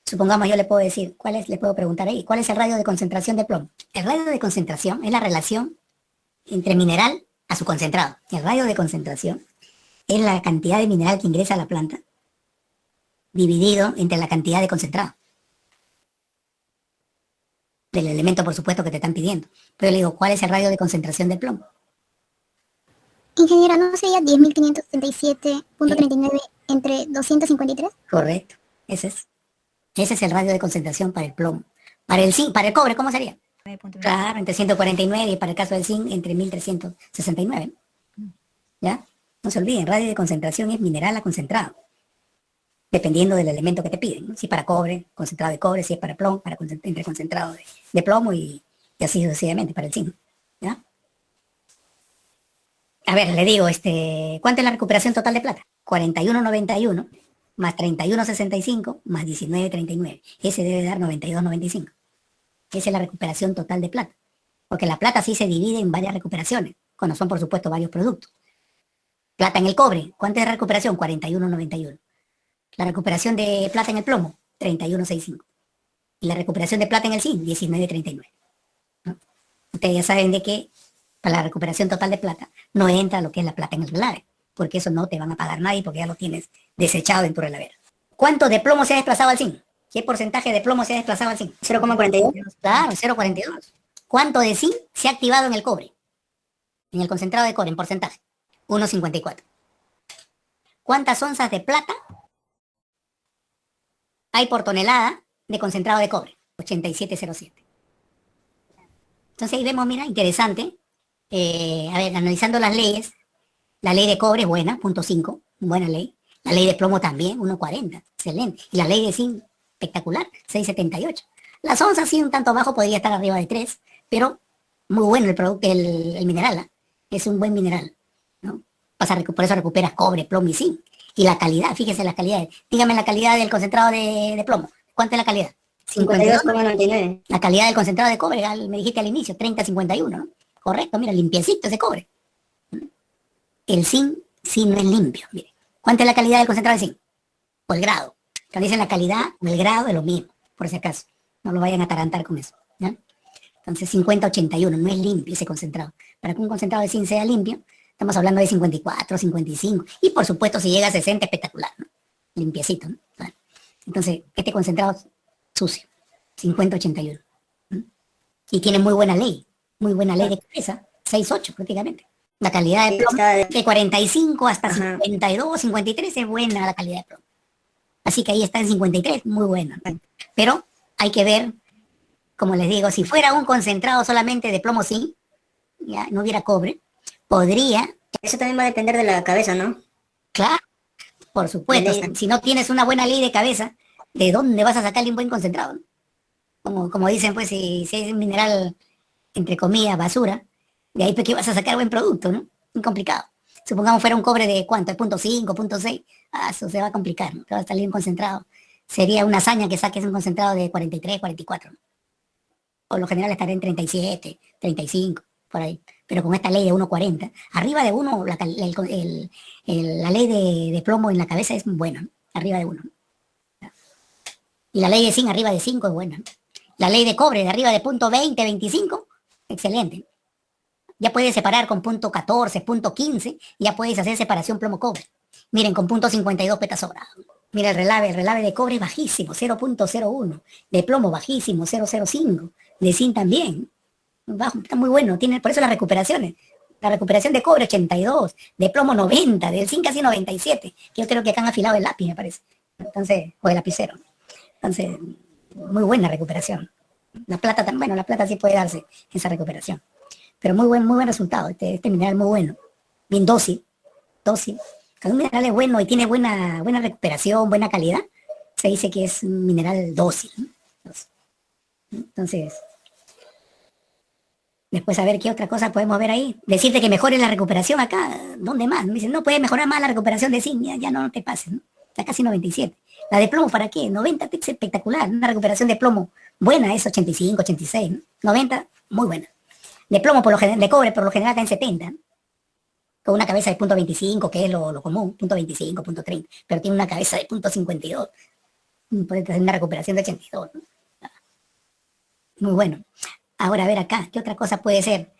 Supongamos, yo le puedo decir, le puedo preguntar ahí, ¿cuál es el radio de concentración de plomo? El radio de concentración es la relación entre mineral a su concentrado. El radio de concentración es la cantidad de mineral que ingresa a la planta dividido entre la cantidad de concentrado. Del elemento, por supuesto, que te están pidiendo. Pero yo le digo, ¿cuál es el radio de concentración del plomo? Ingeniera, ¿no sería 10.537.39 entre 253? Correcto, ese es. Ese es el radio de concentración para el plomo. Para el zinc, para el cobre, ¿cómo sería? Claro, entre 149 y para el caso del zinc, entre 1369. ¿Ya? No se olviden, radio de concentración es mineral a concentrado. Dependiendo del elemento que te piden, ¿no? Si para cobre, concentrado de cobre, si es para plomo, entre concentrado de plomo y así sucesivamente para el zinc. ¿Ya? A ver, le digo, ¿cuánto es la recuperación total de plata? 41.91 más 31.65 más 19.39. Ese debe dar 92.95. Esa es la recuperación total de plata. Porque la plata sí se divide en varias recuperaciones, cuando son, por supuesto, varios productos. Plata en el cobre, ¿cuánto es la recuperación? 41.91. La recuperación de plata en el plomo, 31.65. Y la recuperación de plata en el zinc, 19.39. ¿No? Ustedes ya saben de que para la recuperación total de plata no entra lo que es la plata en el relave, porque eso no te van a pagar nadie porque ya lo tienes desechado en tu relavera. ¿Cuánto de plomo se ha desplazado al zinc? ¿Qué porcentaje de plomo se ha desplazado al zinc? 0,42. Claro, 0,42. ¿Cuánto de zinc se ha activado en el cobre? En el concentrado de cobre, en porcentaje. 1,54. ¿Cuántas onzas de plata hay por tonelada de concentrado de cobre? 87,07. Entonces ahí vemos, mira, interesante. A ver, analizando las leyes, la ley de cobre es buena, 0,5, buena ley. La ley de plomo también, 1,40, excelente. Y la ley de zinc, espectacular, 6,78. Las onzas sí un tanto abajo, podría estar arriba de 3, pero muy bueno el producto, el mineral, ¿eh? Es un buen mineral, ¿no? Por eso recuperas cobre, plomo y zinc. Y la calidad, fíjese la calidad. Dígame la calidad del concentrado de plomo. ¿Cuánto es la calidad? 52,99. La calidad del concentrado de cobre, me dijiste al inicio, 30,51, ¿no? Correcto, mira, limpiecito ese cobre. El zinc sí no es limpio, mire. ¿Cuánta es la calidad del concentrado de zinc? O el grado. Cuando dicen la calidad o el grado es lo mismo, por si acaso. No lo vayan a atarantar con eso, ¿ya? Entonces 50,81, no es limpio ese concentrado. Para que un concentrado de zinc sea limpio, estamos hablando de 54, 55. Y por supuesto, si llega a 60, espectacular, ¿no? Limpiecito, ¿no? Bueno, entonces, este concentrado es sucio, 50,81. ¿No? Y tiene muy buena ley de cabeza, 6,8 prácticamente. La calidad de plomo de 45 hasta 52, 53 es buena la calidad de plomo. Así que ahí está en 53, muy buena. Pero hay que ver, como les digo, si fuera un concentrado solamente de plomo zinc, ya no hubiera cobre, podría... Eso también va a depender de la cabeza, ¿no? Claro, por supuesto. Si no tienes una buena ley de cabeza, ¿de dónde vas a sacarle un buen concentrado? Como dicen, pues, si es un mineral, entre comillas, basura, de ahí pues que vas a sacar buen producto, ¿no? Muy complicado. Supongamos fuera un cobre de ¿cuánto? De 0,5, 0,6. Eso se va a complicar, ¿no? Te va a salir un concentrado. Sería una hazaña que saques un concentrado de 43, 44. ¿No? Por lo general estará en 37, 35, por ahí. Pero con esta ley de 1,40, arriba de 1, la ley de plomo en la cabeza es buena, ¿no? Arriba de 1. Y la ley de zinc arriba de 5 es buena, ¿no? La ley de cobre de arriba de punto 20, 25, excelente. Ya puedes separar con punto 14, punto 15, ya puedes hacer separación plomo-cobre. Miren, con punto 52 peta sobrado. Mira el relave de cobre es bajísimo, 0.01. De plomo bajísimo, 0.05. De zinc también. Bajo, está muy bueno, tiene por eso las recuperaciones. La recuperación de cobre 82, de plomo 90, del zinc casi 97. Que yo creo que acá han afilado el lápiz, me parece. Entonces, o el lapicero. Entonces, muy buena recuperación. La plata también, bueno, la plata sí puede darse esa recuperación. Pero muy buen resultado, este mineral muy bueno. Bien dócil. Cuando un mineral es bueno y tiene buena recuperación, buena calidad, se dice que es un mineral dócil, ¿no? Entonces, después a ver qué otra cosa podemos ver ahí. Decirte que mejore la recuperación acá, ¿dónde más? Me dicen, no puede mejorar más la recuperación de zinc, ya no te pases, ¿no? Está casi 97. La de plomo, ¿para qué? 90 es espectacular. Una recuperación de plomo buena es 85, 86, ¿no? 90, muy buena. De plomo, por lo general, de cobre, por lo general está en 70, ¿no? Con una cabeza de punto 25, que es lo común, punto 25, punto 30, pero tiene una cabeza de punto 52. Puede tener una recuperación de 82, ¿no? Muy bueno. Ahora, a ver acá, ¿qué otra cosa puede ser?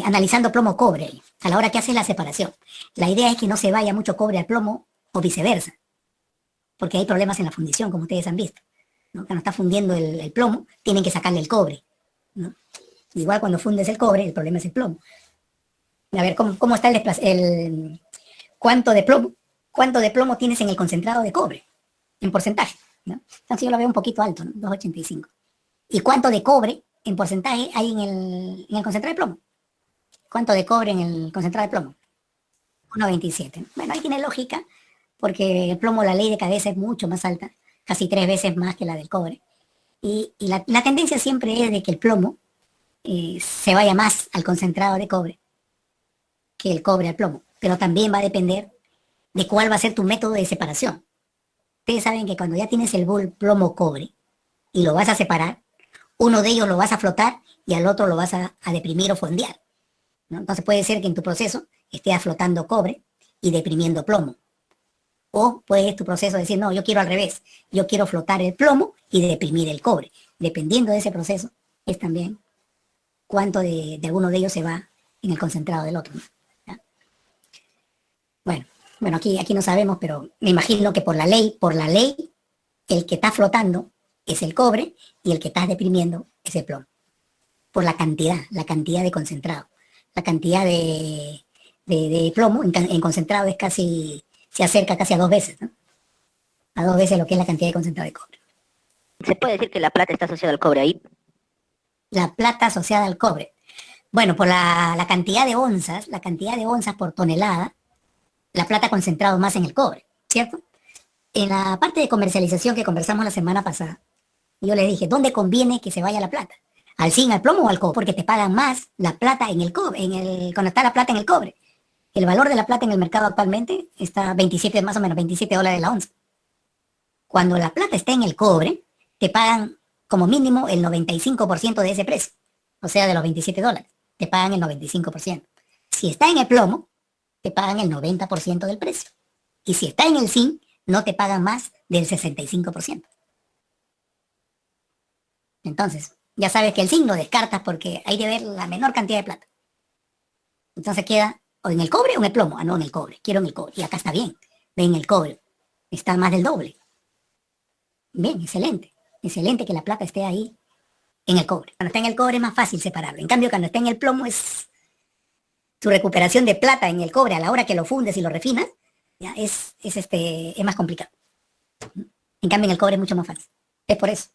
Analizando plomo-cobre, a la hora que haces la separación. La idea es que no se vaya mucho cobre al plomo o viceversa, porque hay problemas en la fundición, como ustedes han visto, ¿no? Cuando está fundiendo el plomo, tienen que sacarle el cobre, ¿no? Igual cuando fundes el cobre, el problema es el plomo. A ver, ¿cómo está cuánto de plomo tienes en el concentrado de cobre? En porcentaje, ¿no? Entonces yo lo veo un poquito alto, ¿no? 2,85. ¿Y cuánto de cobre en porcentaje hay en el concentrado de plomo? ¿Cuánto de cobre en el concentrado de plomo? 1,27. Bueno, ahí tiene lógica, porque el plomo, la ley de cabeza es mucho más alta, casi 3 veces más que la del cobre. Y la tendencia siempre es de que el plomo se vaya más al concentrado de cobre que el cobre al plomo. Pero también va a depender de cuál va a ser tu método de separación. Ustedes saben que cuando ya tienes el bol plomo-cobre y lo vas a separar, uno de ellos lo vas a flotar y al otro lo vas a deprimir o fondear, ¿no? Entonces puede ser que en tu proceso estés flotando cobre y deprimiendo plomo. O puede tu proceso decir, no, yo quiero al revés. Yo quiero flotar el plomo y deprimir el cobre. Dependiendo de ese proceso, es también cuánto de alguno de ellos se va en el concentrado del otro, ¿no? ¿Ya? Bueno, aquí no sabemos, pero me imagino que por la ley, el que está flotando es el cobre y el que está deprimiendo es el plomo. Por la cantidad de concentrado. La cantidad de plomo en concentrado es casi, se acerca casi a 2 veces, ¿no? A 2 veces lo que es la cantidad de concentrado de cobre. ¿Se puede decir que la plata está asociada al cobre ahí? La plata asociada al cobre. Bueno, por la cantidad de onzas por tonelada, la plata ha concentrado más en el cobre, ¿cierto? En la parte de comercialización que conversamos la semana pasada, yo les dije, ¿dónde conviene que se vaya la plata? ¿Al zinc, al plomo o al cobre? Porque te pagan más la plata en el cobre, cuando está la plata en el cobre. El valor de la plata en el mercado actualmente está 27, más o menos, $27 la onza. Cuando la plata está en el cobre, te pagan como mínimo el 95% de ese precio. O sea, de los $27, te pagan el 95%. Si está en el plomo, te pagan el 90% del precio. Y si está en el zinc, no te pagan más del 65%. Entonces, ya sabes que el zinc lo descartas porque hay de ver la menor cantidad de plata. Entonces queda o en el cobre o en el plomo. Ah, no, en el cobre. Quiero en el cobre. Y acá está bien. Ven el cobre. Está más del doble. Bien, excelente. Excelente que la plata esté ahí en el cobre. Cuando está en el cobre es más fácil separarlo. En cambio, cuando está en el plomo es su recuperación de plata en el cobre a la hora que lo fundes y lo refinas, ya es más complicado. En cambio, en el cobre es mucho más fácil. Es por eso.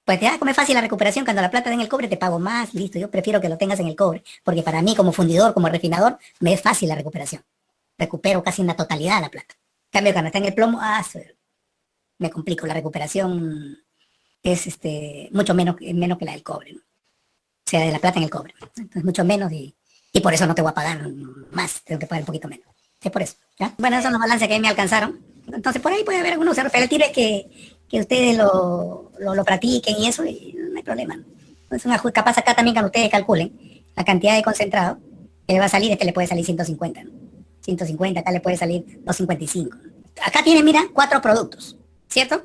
Pues te da como es fácil la recuperación, cuando la plata está en el cobre te pago más, listo. Yo prefiero que lo tengas en el cobre, porque para mí como fundidor, como refinador, me es fácil la recuperación. Recupero casi en la totalidad de la plata. En cambio, cuando está en el plomo, me complico. La recuperación es mucho menos que la del cobre, ¿no? O sea, de la plata en el cobre. Entonces, mucho menos y por eso no te voy a pagar más, tengo que pagar un poquito menos. Es por eso, ¿ya? Bueno, esos son los balances que a mí me alcanzaron. Entonces, por ahí puede haber algunos errores, pero el tiro es que ustedes lo practiquen y eso, y no hay problema, ¿no? Entonces, capaz acá también cuando ustedes calculen la cantidad de concentrado que le va a salir, le puede salir 150, ¿no? 150, acá le puede salir 255. Acá tienen, mira, 4 productos, ¿cierto?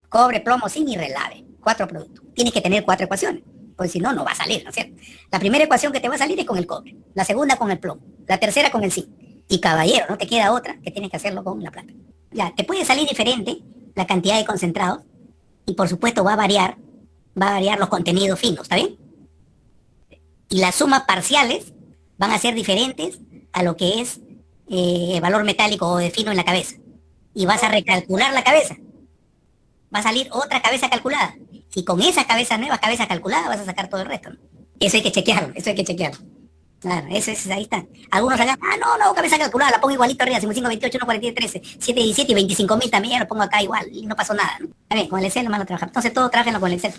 Cobre, plomo, zinc y relave. 4 productos. Tienes que tener 4 ecuaciones, porque si no, no va a salir, ¿no es cierto? La primera ecuación que te va a salir es con el cobre, la segunda con el plomo, la tercera con el zinc. Y caballero, no te queda otra que tienes que hacerlo con la plata. Ya, te puede salir diferente la cantidad de concentrados y por supuesto va a variar los contenidos finos, ¿está bien? Y las sumas parciales van a ser diferentes a lo que es el valor metálico o de fino en la cabeza. Y vas a recalcular la cabeza. Va a salir otra cabeza calculada. Y con esa nueva cabeza calculada vas a sacar todo el resto, ¿no? Eso hay que chequearlo, Claro, eso es, ahí está. Algunos hagan, no, cabeza calculada, la pongo igualito arriba, 5, 28, 1, 43, 13, 7, 17 y 25.000 también, ya lo pongo acá igual, y no pasó nada, ¿no? A ver, con el Excel nomás lo trabajar. Entonces todo trájenlo con el Excel.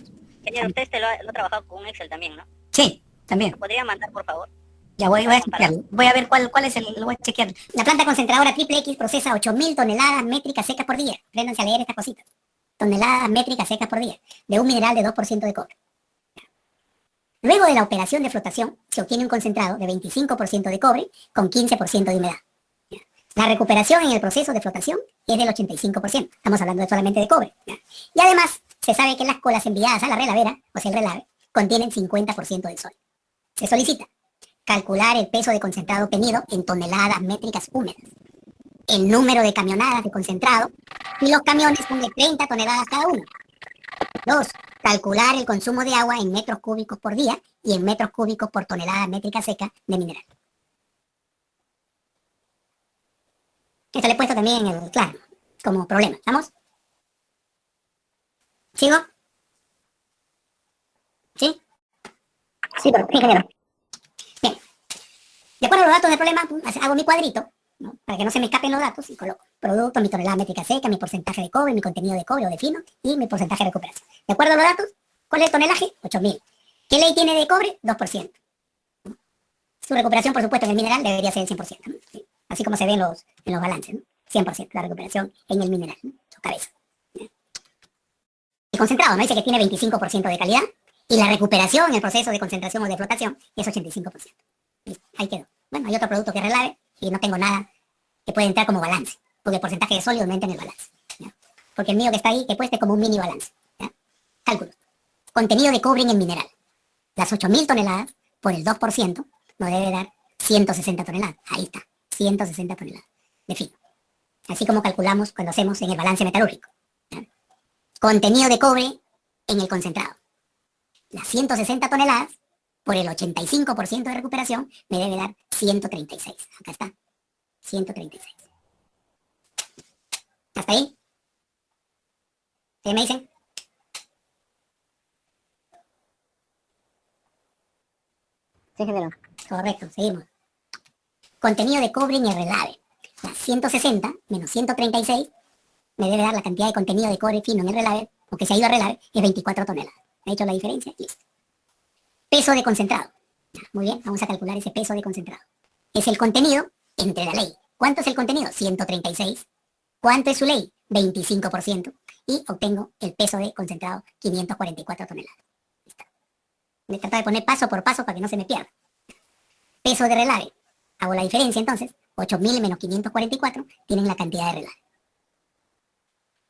Señor, usted lo ha trabajado con Excel también, ¿no? Sí, también. ¿Lo podría mandar, por favor? Ya voy a chequearlo. Voy a ver cuál es lo voy a chequear. La planta concentradora Triple X procesa 8.000 toneladas métricas secas por día. Apréndanse a leer estas cositas. Toneladas métricas secas por día, de un mineral de 2% de cobre. Luego de la operación de flotación, se obtiene un concentrado de 25% de cobre con 15% de humedad. La recuperación en el proceso de flotación es del 85%. Estamos hablando solamente de cobre. Y además, se sabe que las colas enviadas a la relavera, o sea, el relave, contienen 50% del sol. Se solicita calcular el peso de concentrado obtenido en toneladas métricas húmedas, el número de camionadas de concentrado, y los camiones son de 30 toneladas cada uno. 2. Calcular el consumo de agua en metros cúbicos por día y en metros cúbicos por tonelada métrica seca de mineral. Esto le he puesto también en el claro, como problema. ¿Estamos? ¿Sigo? ¿Sí? Sí, pero ingeniero. Bien. De acuerdo a los datos del problema, hago mi cuadrito, ¿no? Para que no se me escapen los datos y coloco producto, mi tonelada métrica seca, mi porcentaje de cobre, mi contenido de cobre o de fino y mi porcentaje de recuperación. De acuerdo a los datos, ¿cuál es el tonelaje? 8.000. ¿Qué ley tiene de cobre? 2%. Su recuperación, por supuesto, en el mineral debería ser el 100%, ¿no? Sí. Así como se ve en los balances, ¿no? 100% la recuperación en el mineral, ¿no? Su cabeza. ¿No? El concentrado, ¿no? Dice que tiene 25% de calidad y la recuperación en el proceso de concentración o de flotación es 85%. ¿Listo? Ahí quedó. Bueno, hay otro producto que es relave y no tengo nada que puede entrar como balance, porque el porcentaje de sólido no entra en el balance, ¿ya? Porque el mío que está ahí, que pueste como un mini balance, ¿ya? Cálculo. Contenido de cobre en el mineral. Las 8.000 toneladas por el 2% nos debe dar 160 toneladas. Ahí está, 160 toneladas de fino. Así como calculamos cuando hacemos en el balance metalúrgico, ¿ya? Contenido de cobre en el concentrado. Las 160 toneladas por el 85% de recuperación me debe dar 136. Acá está, 136. ¿Hasta ahí? ¿Qué me dicen? Sí, ingeniero. Correcto, seguimos. Contenido de cobre en el relave. Las 160 menos 136 me debe dar la cantidad de contenido de cobre fino en el relave, o que se ha ido a relave, es 24 toneladas. ¿Ha hecho la diferencia? Listo. Peso de concentrado. Muy bien, vamos a calcular ese peso de concentrado. Es el contenido entre la ley. ¿Cuánto es el contenido? 136. ¿Cuánto es su ley? 25%. Y obtengo el peso de concentrado, 544 toneladas. Listo. Me trato de poner paso por paso para que no se me pierda. Peso de relave. Hago la diferencia entonces. 8.000 menos 544 tienen la cantidad de relave.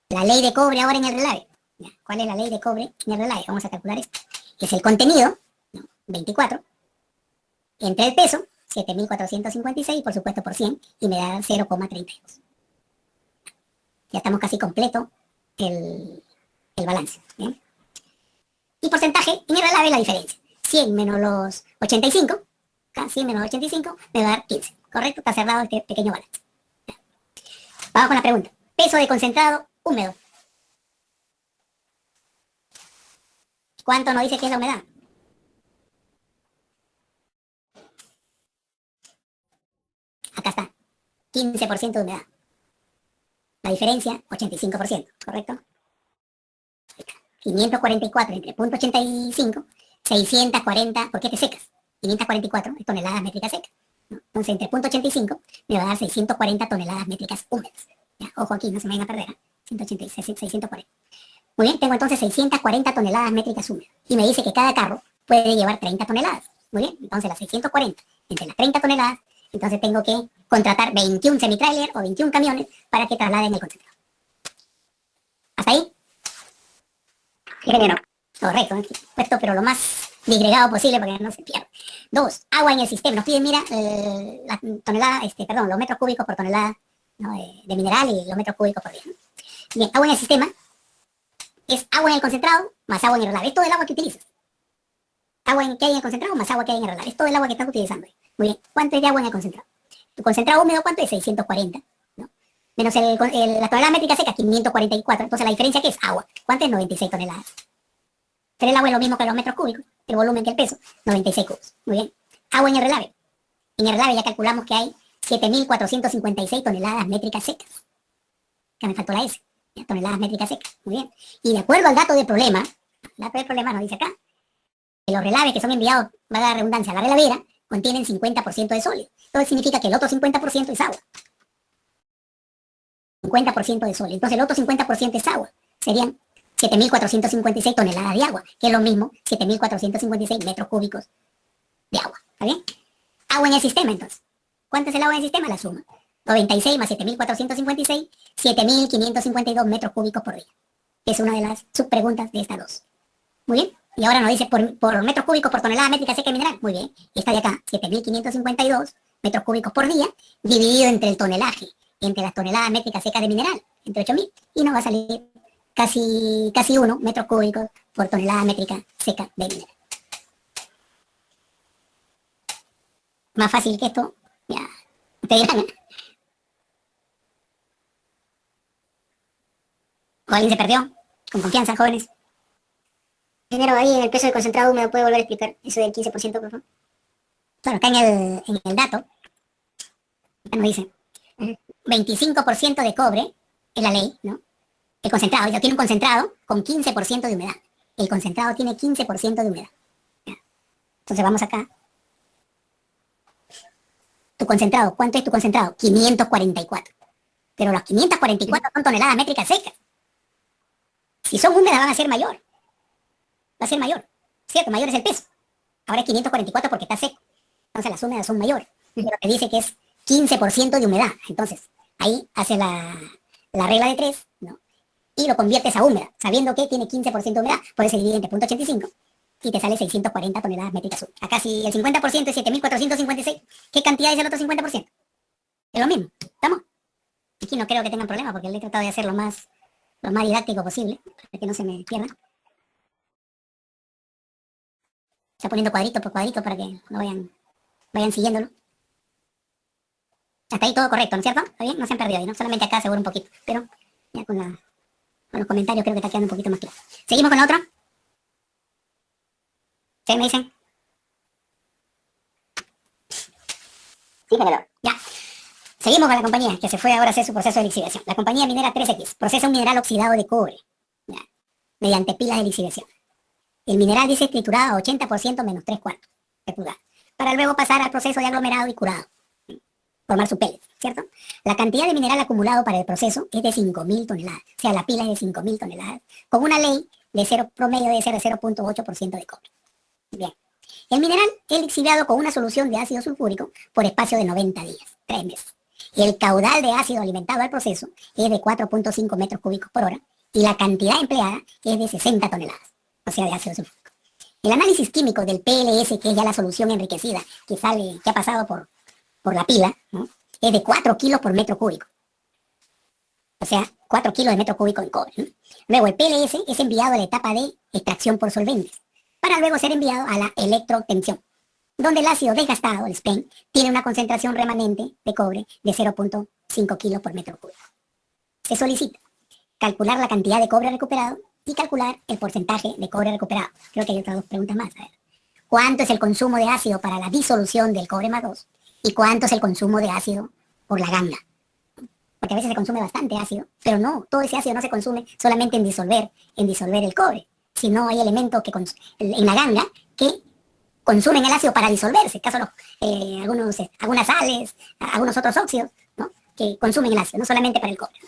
La ley de cobre ahora en el relave. ¿Cuál es la ley de cobre en el relave? Vamos a calcular esto. Es el contenido, 24, entre el peso, 7.456, por supuesto por 100, y me da 0,32. Ya estamos casi completo el balance. ¿Bien? Y porcentaje, en el relave la diferencia. 100 menos los 85, 100 menos 85 me va a dar 15. ¿Correcto? Está cerrado este pequeño balance. Vamos con la pregunta. Peso de concentrado húmedo. ¿Cuánto nos dice que es la humedad? Acá está. 15% de humedad. La diferencia, 85%, ¿correcto? 544 entre 0.85, 640, ¿por qué te secas? 544 toneladas métricas secas, ¿no? Entonces, entre 0.85 me va a dar 640 toneladas métricas húmedas. ¿Ya? Ojo aquí, no se me vayan a perder, ¿eh? 186, 640. Muy bien, tengo entonces 640 toneladas métricas húmedas. Y me dice que cada carro puede llevar 30 toneladas. Muy bien, entonces las 640 entre las 30 toneladas, entonces tengo que contratar 21 semitrailer o 21 camiones para que trasladen el concentrado. ¿Hasta ahí? Ingeniero. Correcto, puesto pero lo más disgregado posible para que no se pierda. 2, agua en el sistema. Nos piden, mira, la tonelada, perdón, los metros cúbicos por tonelada, ¿no? de mineral y los metros cúbicos por día, ¿no? Bien, agua en el sistema es agua en el concentrado más agua en el relave. Es todo el agua que utilizas. Agua que hay en el concentrado más agua que hay en el relave. Es todo el agua que estás utilizando. Muy bien, ¿cuánto es de agua en el concentrado? Tu concentrado húmedo, ¿cuánto es? 640, ¿no? Menos la tonelada métrica seca, 544. Entonces la diferencia, ¿qué es? Agua. ¿Cuánto es? 96 toneladas. Pero el agua es lo mismo que los metros cúbicos, el volumen que el peso, 96 cubos. Muy bien. Agua en el relave. En el relave ya calculamos que hay 7.456 toneladas métricas secas. Que me faltó la S. Ya, toneladas métricas secas. Muy bien. Y de acuerdo al dato del problema, nos dice acá, que los relaves que son enviados, va a dar redundancia, a la relavera, contienen 50% de sólido. Entonces significa que el otro 50% es agua. 50% de sólido. Entonces el otro 50% es agua. Serían 7.456 toneladas de agua, que es lo mismo, 7.456 metros cúbicos de agua. ¿Está bien? Agua en el sistema, entonces. ¿Cuánto es el agua en el sistema? La suma. 96 más 7.456, 7.552 metros cúbicos por día. Es una de las subpreguntas de estas dos. Muy bien. Y ahora nos dice por metros cúbicos por tonelada métrica seca y mineral. Muy bien. Esta de acá, 7.552 metros cúbicos por día, dividido entre el tonelaje, entre las toneladas métricas secas de mineral, entre 8.000. Y nos va a salir casi 1 metros cúbicos por tonelada métrica seca de mineral. Más fácil que esto, ya, ustedes dirán, ¿eh? ¿O alguien se perdió? Con confianza, jóvenes. Primero, ahí en el peso de concentrado húmedo, ¿puede volver a explicar eso del 15%, por favor? Claro, acá en el dato, acá nos dice, 25% de cobre es la ley, ¿no? El concentrado, ya tiene un concentrado con 15% de humedad. El concentrado tiene 15% de humedad. ¿Ya? Entonces vamos acá. Tu concentrado, ¿cuánto es tu concentrado? 544. Pero los 544 son toneladas métricas secas. Si son húmedas van a ser mayor. Va a ser mayor. ¿Cierto? Mayor es el peso. Ahora es 544 porque está seco. Entonces las húmedas son mayores. Pero te dice que es 15% de humedad. Entonces, ahí hace la regla de 3, ¿no? Y lo conviertes a húmeda, sabiendo que tiene 15% de humedad, por eso se divide entre 0.85 y te sale 640 toneladas métricas. Acá si el 50% es 7.456, ¿qué cantidad es el otro 50%? Es lo mismo, ¿estamos? Aquí no creo que tengan problema porque le he tratado de hacer lo más didáctico posible, para que no se me pierda. Está poniendo cuadrito por cuadrito para que lo vayan siguiéndolo. Hasta ahí todo correcto, ¿no es cierto? ¿Está bien? No se han perdido ahí, ¿no? Solamente acá seguro un poquito, pero ya con los comentarios creo que está quedando un poquito más claro. ¿Seguimos con la otra? ¿Sí me dicen? Sí, general. Ya. Seguimos con la compañía, que se fue ahora a hacer su proceso de lixiviación. La compañía minera 3X procesa un mineral oxidado de cobre, ya, mediante pilas de lixiviación. El mineral dice triturado a 80% menos 3/4 de purgado, para luego pasar al proceso de aglomerado y curado, formar su pellet, ¿cierto? La cantidad de mineral acumulado para el proceso es de 5.000 toneladas, o sea, la pila es de 5.000 toneladas, con una ley de promedio de 0.8% de cobre. Bien. El mineral es lixiviado con una solución de ácido sulfúrico por espacio de 90 días, 3 meses. El caudal de ácido alimentado al proceso es de 4.5 metros cúbicos por hora y la cantidad empleada es de 60 toneladas, o sea, de ácido sulfúrico. El análisis químico del PLS, que es ya la solución enriquecida que ha pasado por la pila, ¿no? Es de 4 kilos por metro cúbico. O sea, 4 kilos de metro cúbico de cobre, ¿no? Luego el PLS es enviado a la etapa de extracción por solventes, para luego ser enviado a la electroobtención, donde el ácido desgastado, el spent, tiene una concentración remanente de cobre de 0.5 kilos por metro cúbico. Se solicita calcular la cantidad de cobre recuperado y calcular el porcentaje de cobre recuperado. Creo que hay otras 2 preguntas más. A ver. ¿Cuánto es el consumo de ácido para la disolución del cobre más 2? ¿Y cuánto es el consumo de ácido por la ganga? Porque a veces se consume bastante ácido, pero no, todo ese ácido no se consume solamente en disolver el cobre, sino hay elementos en la ganga que consumen el ácido para disolverse, caso algunas sales, algunos otros óxidos, ¿no? Que consumen el ácido, no solamente para el cobre.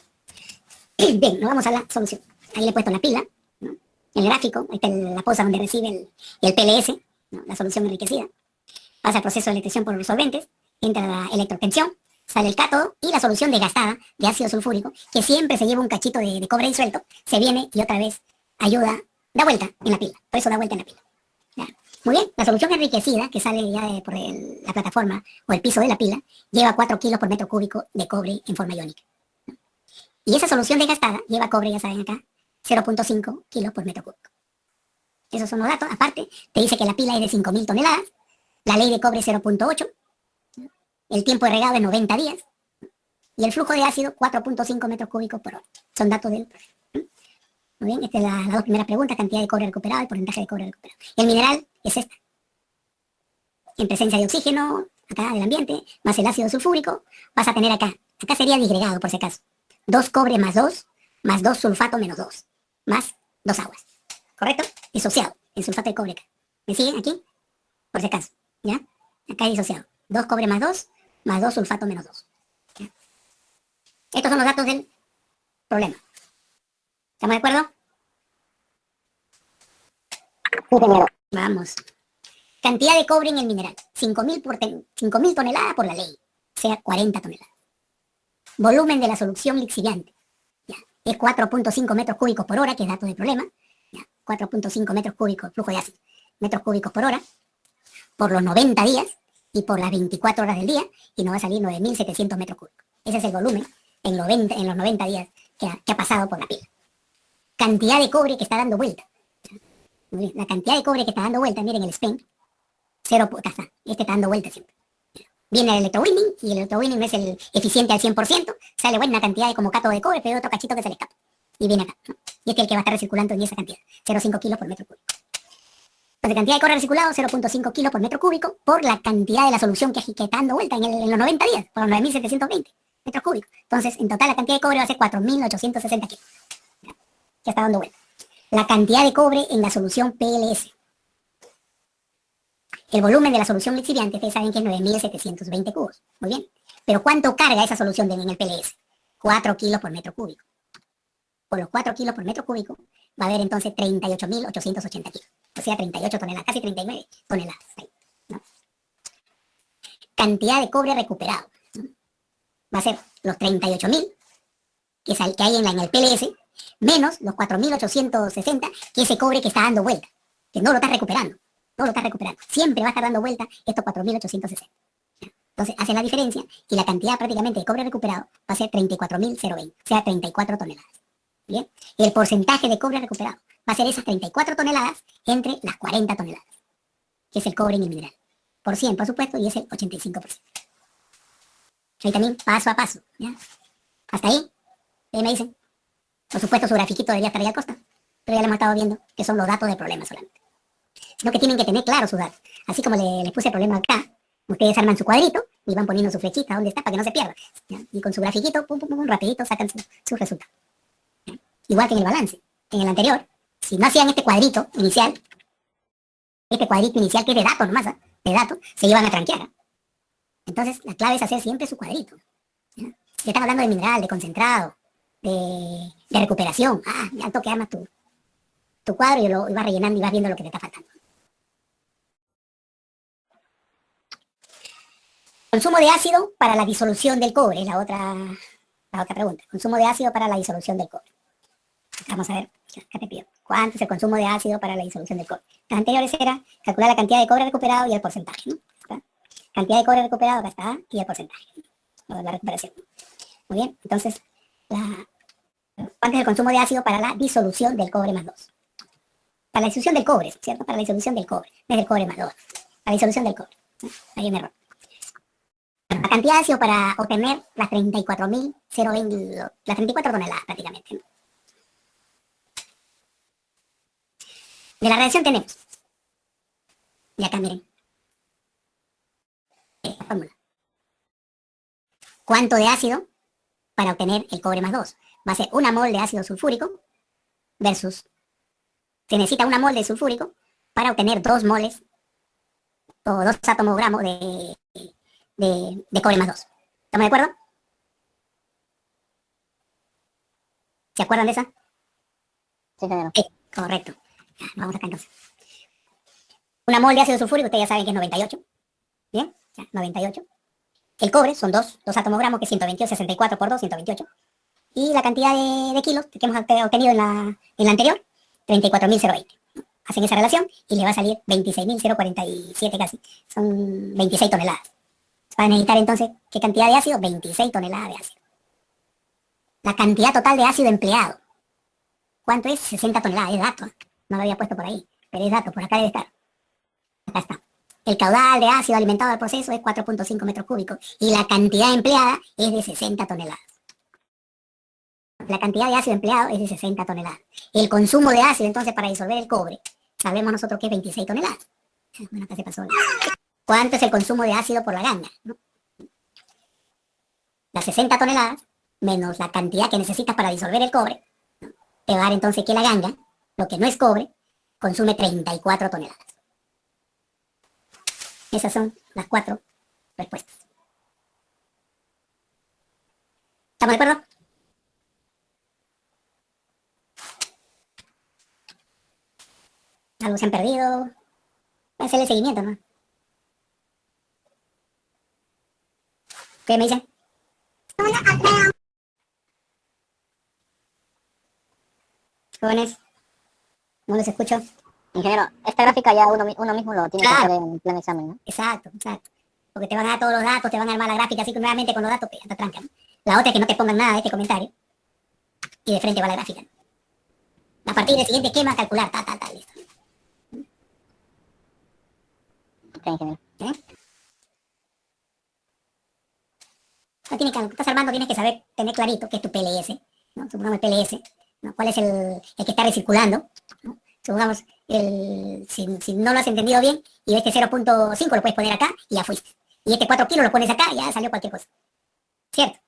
Bien, nos vamos a la solución. Ahí le he puesto la pila, ¿no? El gráfico, ahí está la poza donde recibe el PLS, ¿no? La solución enriquecida. Pasa al proceso de electrización por solventes, entra la electroobtención, sale el cátodo y la solución desgastada de ácido sulfúrico, que siempre se lleva un cachito de cobre disuelto, se viene y otra vez ayuda da vuelta en la pila, por eso da vuelta en la pila. ¿Ya? Muy bien, la solución enriquecida que sale ya por la plataforma o el piso de la pila lleva 4 kilos por metro cúbico de cobre en forma iónica. Y esa solución desgastada lleva cobre, ya saben acá, 0.5 kilos por metro cúbico. Esos son los datos. Aparte, te dice que la pila es de 5.000 toneladas, la ley de cobre 0.8, el tiempo de regado es 90 días, y el flujo de ácido 4.5 metros cúbicos por hora. Son datos del proyecto. Muy bien, esta es las dos primeras preguntas, cantidad de cobre recuperado y porcentaje de cobre recuperado. El mineral es esta. En presencia de oxígeno, acá del ambiente, más el ácido sulfúrico, vas a tener acá sería disgregado por si acaso, 2 cobre más 2 sulfato menos 2, más 2 aguas. ¿Correcto? Disociado, el sulfato de cobre acá. ¿Me siguen aquí? Por si acaso, ¿ya? Acá hay disociado. 2 cobre más 2 sulfato menos 2. ¿Ya? Estos son los datos del problema. ¿Estamos de acuerdo? Sí, señor. Vamos. Cantidad de cobre en el mineral. 5.000 toneladas por la ley. O sea, 40 toneladas. Volumen de la solución lixiviante. Ya. Es 4.5 metros cúbicos por hora, que es dato del problema. 4.5 metros cúbicos, flujo de ácido, metros cúbicos por hora, por los 90 días y por las 24 horas del día, y nos va a salir 9.700 metros cúbicos. Ese es el volumen en los 90 días que ha pasado por la pila. Cantidad de cobre que está dando vuelta. Muy bien, la cantidad de cobre que está dando vuelta, miren el SPEN, 0, acá está, este está dando vuelta siempre. Viene el electrowinning, y el electrowinning no es el eficiente al 100%, sale una cantidad de como cátodo de cobre, pero hay otro cachito que se le escapa. Y viene acá, ¿no? Y este es el que va a estar recirculando en esa cantidad, 0,5 kilos por metro cúbico. Entonces, cantidad de cobre recirculado, 0.5 kilos por metro cúbico, por la cantidad de la solución que está dando vuelta en los 90 días, por los 9.720 metros cúbicos. Entonces, en total la cantidad de cobre va a ser 4.860 kilos. ¿Ya? Que está dando vuelta. La cantidad de cobre en la solución PLS. El volumen de la solución lixiviante, ustedes saben que es 9.720 cubos. Muy bien. Pero ¿cuánto carga esa solución en el PLS? 4 kilos por metro cúbico. Por los 4 kilos por metro cúbico, va a haber entonces 38.880 kilos. O sea, 38 toneladas, casi 39 toneladas. Ahí, ¿no? Cantidad de cobre recuperado, ¿no? Va a ser los 38.000 que hay en el PLS, menos los 4.860, que es ese cobre que está dando vuelta, que no lo está recuperando. No lo está recuperando. Siempre va a estar dando vuelta estos 4.860. Entonces, hace la diferencia y la cantidad prácticamente de cobre recuperado va a ser 34.020, o sea, 34 toneladas. ¿Bien? Y el porcentaje de cobre recuperado va a ser esas 34 toneladas entre las 40 toneladas, que es el cobre en el mineral. Por 100, por supuesto, y es el 85%. Ahí también, paso a paso. ¿Ya? Hasta ahí, me dicen. Por supuesto, su grafiquito debería estar ahí al costado, pero ya lo hemos estado viendo, que son los datos del problema solamente. Sino que tienen que tener claro sus datos. Así como les puse el problema acá, ustedes arman su cuadrito y van poniendo su flechita donde está para que no se pierda. ¿Ya? Y con su grafiquito, pum, pum, pum, rapidito sacan su resultado. Igual que en el balance. En el anterior, si no hacían este cuadrito inicial que es de datos nomás, ¿eh? De datos, se iban a tranquear. ¿Eh? Entonces, la clave es hacer siempre su cuadrito. ¿Ya? Si están hablando de mineral, de concentrado, de recuperación, ya al toque armas tu cuadro y lo vas rellenando y vas viendo lo que te está faltando. Consumo de ácido para la disolución del cobre, la otra pregunta. Consumo de ácido para la disolución del cobre. Vamos a ver, acá te pido. ¿Cuánto es el consumo de ácido para la disolución del cobre? Las anteriores era calcular la cantidad de cobre recuperado y el porcentaje, ¿no? ¿Está? Cantidad de cobre recuperado, acá está, y el porcentaje, ¿no? La recuperación. Muy bien, entonces, ¿cuánto es el consumo de ácido para la disolución del cobre más 2? Para la disolución del cobre, ¿cierto? Para la disolución del cobre, no es del cobre más 2. Para la disolución del cobre, ¿no? Hay un error. La cantidad de ácido para obtener las 34.020, las 34 toneladas prácticamente, ¿no? De la reacción tenemos, y acá miren, esta fórmula. ¿Cuánto de ácido para obtener el cobre más 2? Va a ser 1 mol de ácido sulfúrico versus, se necesita 1 mol de sulfúrico para obtener 2 moles o 2 átomos gramos de cobre más 2. ¿Estamos de acuerdo? ¿Se acuerdan de esa? Sí, señor. Correcto. Vamos acá entonces. 1 mol de ácido sulfúrico, ustedes ya saben que es 98. Bien, ya, 98. El cobre son 2 átomos gramos, que es 128, 64 por 2, 128. Y la cantidad de kilos que hemos obtenido en la anterior, 34.020. Hacen esa relación y le va a salir 26.047 casi. Son 26 toneladas. Van a necesitar entonces, ¿qué cantidad de ácido? 26 toneladas de ácido. La cantidad total de ácido empleado. ¿Cuánto es? 60 toneladas. Es dato. No lo había puesto por ahí, pero es dato. Por acá debe estar. Acá está. El caudal de ácido alimentado al proceso es 4.5 metros cúbicos y la cantidad empleada es de 60 toneladas. La cantidad de ácido empleado es de 60 toneladas. El consumo de ácido, entonces, para disolver el cobre, sabemos nosotros que es 26 toneladas. Bueno, acá se pasó. ¿Cuánto es el consumo de ácido por la ganga? ¿No? Las 60 toneladas, menos la cantidad que necesitas para disolver el cobre, ¿no? Te va a dar entonces que la ganga, lo que no es cobre, consume 34 toneladas. Esas son las 4 respuestas. ¿Estamos de acuerdo? Algo se han perdido. Voy a hacerle seguimiento, ¿no? ¿Qué me dicen? Jóvenes, no les escucho. Ingeniero, esta gráfica ya uno mismo lo tiene que Claro. hacer en pleno examen, ¿no? Exacto, exacto. Porque te van a dar todos los datos, te van a armar la gráfica así que nuevamente con los datos, pues, hasta tranca, ¿no? La otra es que no te pongan nada de este comentario. Y de frente va la gráfica. A partir del siguiente esquema, calcular, listo. Ok, ingeniero. No tienes que, estás armando, tienes que saber, tener clarito qué es tu PLS, ¿no? Supongamos el PLS, ¿no? ¿Cuál es el que está recirculando? ¿No? Supongamos, si no lo has entendido bien, y este 0.5 lo puedes poner acá y ya fuiste. Y este 4 kilos lo pones acá y ya salió cualquier cosa. ¿Cierto?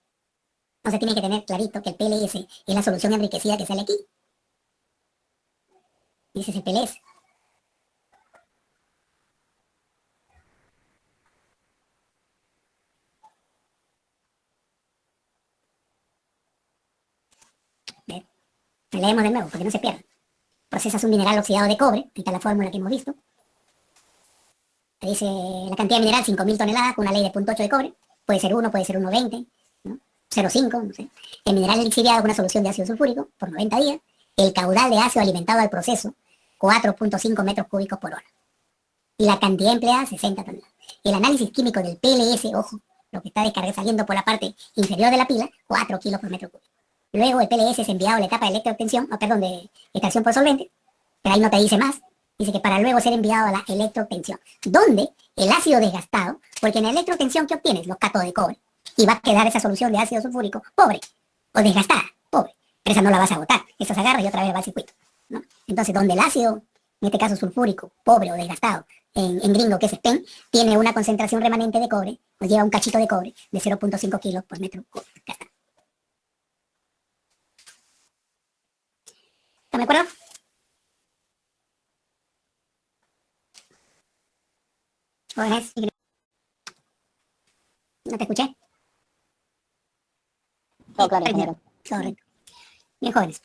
Entonces tienes que tener clarito que el PLS es la solución enriquecida que sale aquí. Y ese es el PLS. ¿Ves? Leemos de nuevo, porque no se pierda. Procesas un mineral oxidado de cobre, ahí está la fórmula que hemos visto. Te dice la cantidad de mineral, 5.000 toneladas, con una ley de 0.8 de cobre. Puede ser 1, puede ser 1,20, ¿no? 0,5, no sé. El mineral elixiviado con una solución de ácido sulfúrico por 90 días. El caudal de ácido alimentado al proceso, 4.5 metros cúbicos por hora. Y la cantidad empleada, 60 toneladas. El análisis químico del PLS, ojo, lo que está saliendo por la parte inferior de la pila, 4 kilos por metro cúbico. Luego el PLS es enviado a la etapa de electroobtención, de extracción por solvente, pero ahí no te dice más. Dice que para luego ser enviado a la electroobtención, donde el ácido desgastado, porque en la electroobtención, ¿qué obtienes? Los cátodos de cobre. Y va a quedar esa solución de ácido sulfúrico pobre, o desgastada, pobre. Pero esa no la vas a botar, esa se agarra y otra vez va al circuito, ¿no? Entonces, donde el ácido, en este caso sulfúrico, pobre o desgastado, en gringo que es SPEN, tiene una concentración remanente de cobre, o lleva un cachito de cobre de 0.5 kilos por metro cúbico. ¿Están de acuerdo? Jóvenes, no te escuché. Todo claro, ingeniero. Correcto. Bien, jóvenes.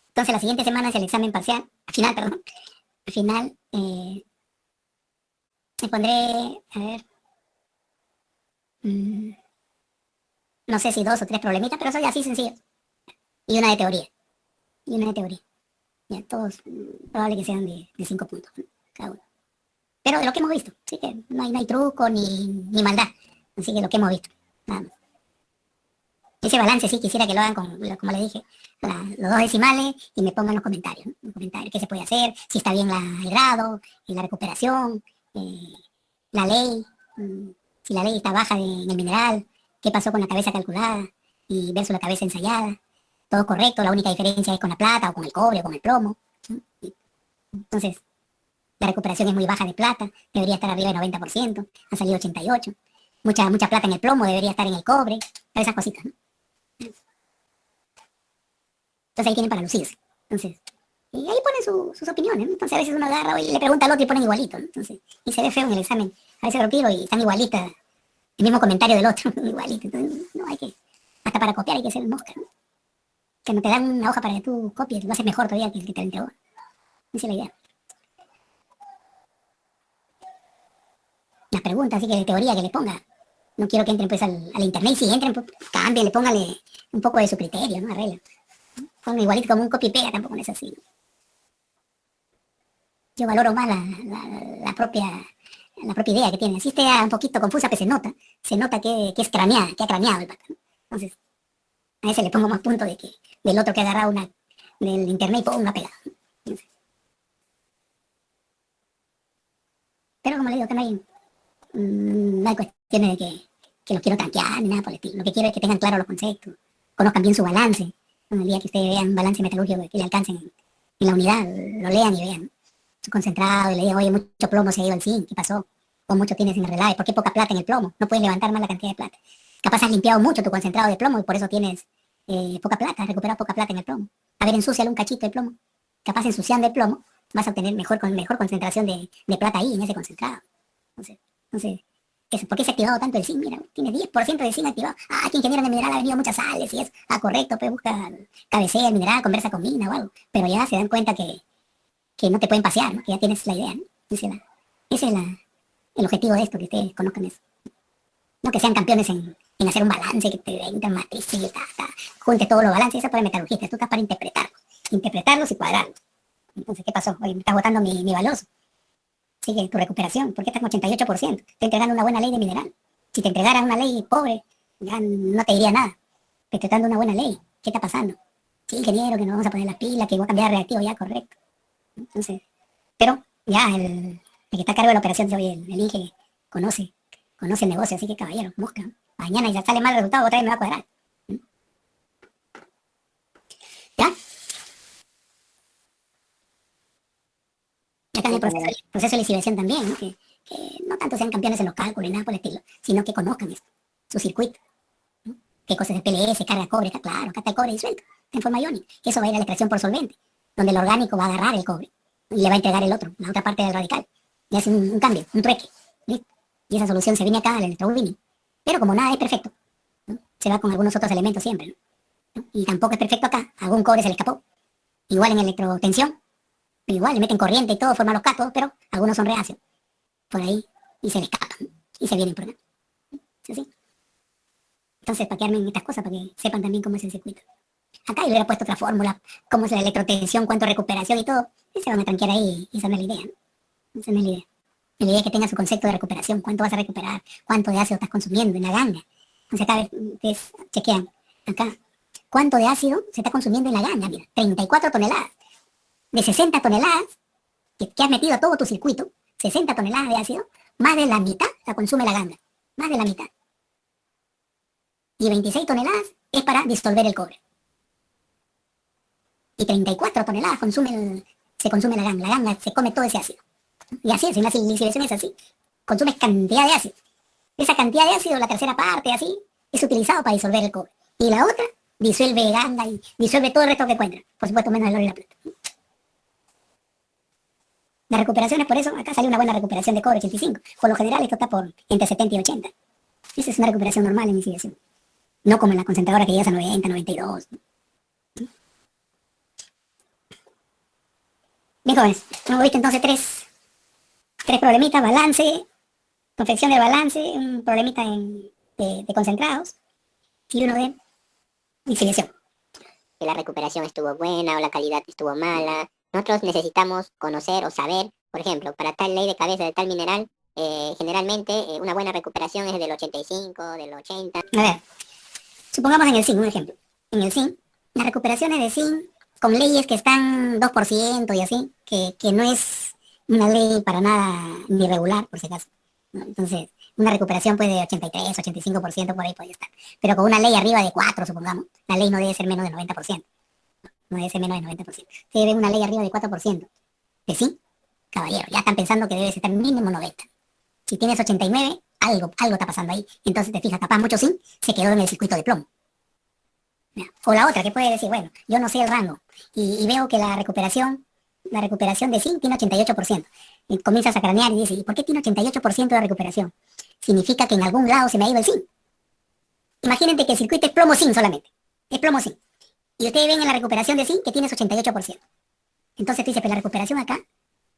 Entonces, la siguiente semana es el examen parcial, final, perdón. Al final, me pondré, a ver, no sé si 2 o 3 problemitas, pero son así sencillos. Y una de teoría. Ya, todos probable que sean de 5 puntos, ¿no? Cada uno. Pero de lo que hemos visto, así que no hay truco ni maldad. Así que lo que hemos visto, nada más. Ese balance sí quisiera que lo hagan como les dije, los 2 decimales y me pongan los comentarios, ¿no? Los comentarios, qué se puede hacer, si está bien el grado, la recuperación, la ley, si la ley está baja en el mineral, qué pasó con la cabeza calculada y versus la cabeza ensayada. Todo correcto, la única diferencia es con la plata o con el cobre o con el plomo, ¿no? Entonces, la recuperación es muy baja de plata, debería estar arriba del 90%, ha salido 88%. Mucha plata en el plomo, debería estar en el cobre, todas esas cositas, ¿no? Entonces ahí tienen para lucirse. Entonces, y ahí ponen sus opiniones, ¿no? Entonces a veces uno agarra y le pregunta al otro y ponen igualito, ¿no? Entonces, y se ve feo en el examen. A veces lo tiro y están igualitas, el mismo comentario del otro, igualito. Entonces, no hay que, hasta para copiar hay que ser mosca, ¿no? Que no te dan una hoja para que tú copies, lo haces mejor todavía que el que te lo entregó. Esa es la idea. Las preguntas, así que de teoría que les ponga. No quiero que entren pues al internet, y si entren, pues cámbienle, póngale un poco de su criterio, ¿no? Arregla. Pongan igualito como un copy y pega, tampoco no es así, ¿no? Yo valoro más la propia idea que tiene. Así esté un poquito confusa, pero se nota que es craneada, que ha craneado el pata, ¿no? Entonces, a ese le pongo más punto del otro que ha agarrado del internet y pongo una pegada. Entonces, pero como le digo, que no hay cuestiones de que los quiero tanquear ni nada por el estilo. Lo que quiero es que tengan claro los conceptos, conozcan bien su balance. El día que ustedes vean balance metalúrgico que le alcancen en la unidad, lo lean y vean su concentrado y le digan, oye, mucho plomo se ha ido al zinc, ¿qué pasó? O mucho tienes en el relave, ¿por qué poca plata en el plomo? No puedes levantar más la cantidad de plata. Capaz has limpiado mucho tu concentrado de plomo y por eso tienes poca plata, has recuperado poca plata en el plomo. A ver, ensúciale un cachito de plomo. Capaz ensuciando el plomo vas a obtener mejor concentración de plata ahí en ese concentrado. Entonces, ¿por qué se ha activado tanto el zinc? Mira, tiene 10% de zinc activado. Ah, que ingeniero de mineral ha venido muchas sales y es, correcto, pues busca, cabecea el mineral, conversa con mina o algo. Pero ya se dan cuenta que no te pueden pasear, ¿no? Que ya tienes la idea, ¿no? Ese es el objetivo de esto, que ustedes conozcan eso. No que sean campeones en hacer un balance, que te vengan matrices y junte todos los balances, eso para metalurgistas, tú estás para interpretarlos y cuadrarlos. Entonces, ¿qué pasó? Oye, me estás botando mi baloso. Sigue tu recuperación, ¿por qué estás con 88%? Te entregando una buena ley de mineral. Si te entregaras una ley pobre, ya no te diría nada. Pero te estoy dando una buena ley, ¿qué está pasando? Sí, ingeniero, que nos vamos a poner las pilas, que voy a cambiar de reactivo, ya, correcto. Entonces, pero ya el que está a cargo de la operación, oye, el Inge conoce el negocio, así que caballero, busca. Mañana ya sale mal el resultado, otra vez me va a cuadrar. ¿Ya? Ya está en el proceso de licidación también, ¿no? Que no tanto sean campeones en los cálculos y nada por el estilo, sino que conozcan esto, su circuito, ¿no? Qué cosas de PLS, carga cobre, está claro, acá está el cobre disuelto, en forma iónica. Eso va a ir a la extracción por solvente, donde el orgánico va a agarrar el cobre y le va a entregar la otra parte del radical. Y hace un cambio, un trueque. ¿Listo? Y esa solución se viene acá al electrowinning. Pero como nada es perfecto, ¿no? Se va con algunos otros elementos siempre, ¿no? Y tampoco es perfecto acá, algún cobre se le escapó. Igual en electrotensión, igual le meten corriente y todo, forman los cátodos, pero algunos son reacios. Por ahí, y se le escapan, y se vienen por acá. ¿Sí? ¿Sí? Entonces, para que armen estas cosas, para que sepan también cómo es el circuito. Acá yo hubiera puesto otra fórmula, cómo es la electrotensión, cuánto recuperación y todo, y se van a tranquear ahí, y esa no es la idea, ¿no? Esa no es la idea. La idea es que tenga su concepto de recuperación, cuánto vas a recuperar, cuánto de ácido estás consumiendo en la ganga. Entonces acá ustedes chequean, acá, cuánto de ácido se está consumiendo en la ganga, mira, 34 toneladas. De 60 toneladas que has metido a todo tu circuito, 60 toneladas de ácido, más de la mitad la consume la ganga, más de la mitad. Y 26 toneladas es para disolver el cobre. Y 34 toneladas se consume la ganga se come todo ese ácido. Y así es, en la licidación es así. Consumes cantidad de ácido. Esa cantidad de ácido, la tercera parte, así, es utilizado para disolver el cobre. Y la otra disuelve ganga y disuelve todo el resto que encuentra. Por supuesto, menos el oro y la plata. La recuperación es por eso, acá sale una buena recuperación de cobre 85. Por lo general esto está por entre 70 y 80. Esa es una recuperación normal en licidación. No como en la concentradora que llegas a 90, 92. Bien, jóvenes, hemos visto entonces tres problemitas: balance, confección del balance, un problemita de concentrados y uno de licidación. Que la recuperación estuvo buena o la calidad estuvo mala. Nosotros necesitamos conocer o saber, por ejemplo, para tal ley de cabeza de tal mineral, generalmente una buena recuperación es del 85, del 80. A ver, supongamos en el zinc, un ejemplo. En el zinc, las recuperaciones de zinc con leyes que están 2% y así, que no es una ley para nada ni regular, por si acaso, ¿no? Entonces, una recuperación puede de 83, 85% por ahí puede estar. Pero con una ley arriba de 4, supongamos, la ley no debe ser menos del 90%. No debe ser menos del 90%. Si debe una ley arriba de 4%. De zinc, caballero, ya están pensando que debe estar mínimo 90. Si tienes 89, algo está pasando ahí. Entonces te fijas, capaz mucho zinc se quedó en el circuito de plomo. O la otra, que puede decir, bueno, yo no sé el rango y veo que la recuperación de zinc tiene 88%. Y comienzas a cranear y dices, ¿y por qué tiene 88% de recuperación? Significa que en algún lado se me ha ido el zinc. Imagínate que el circuito es plomo-zinc solamente. Es plomo-zinc. Y ustedes ven en la recuperación de zinc que tienes 88%. Entonces tú dices, pero la recuperación acá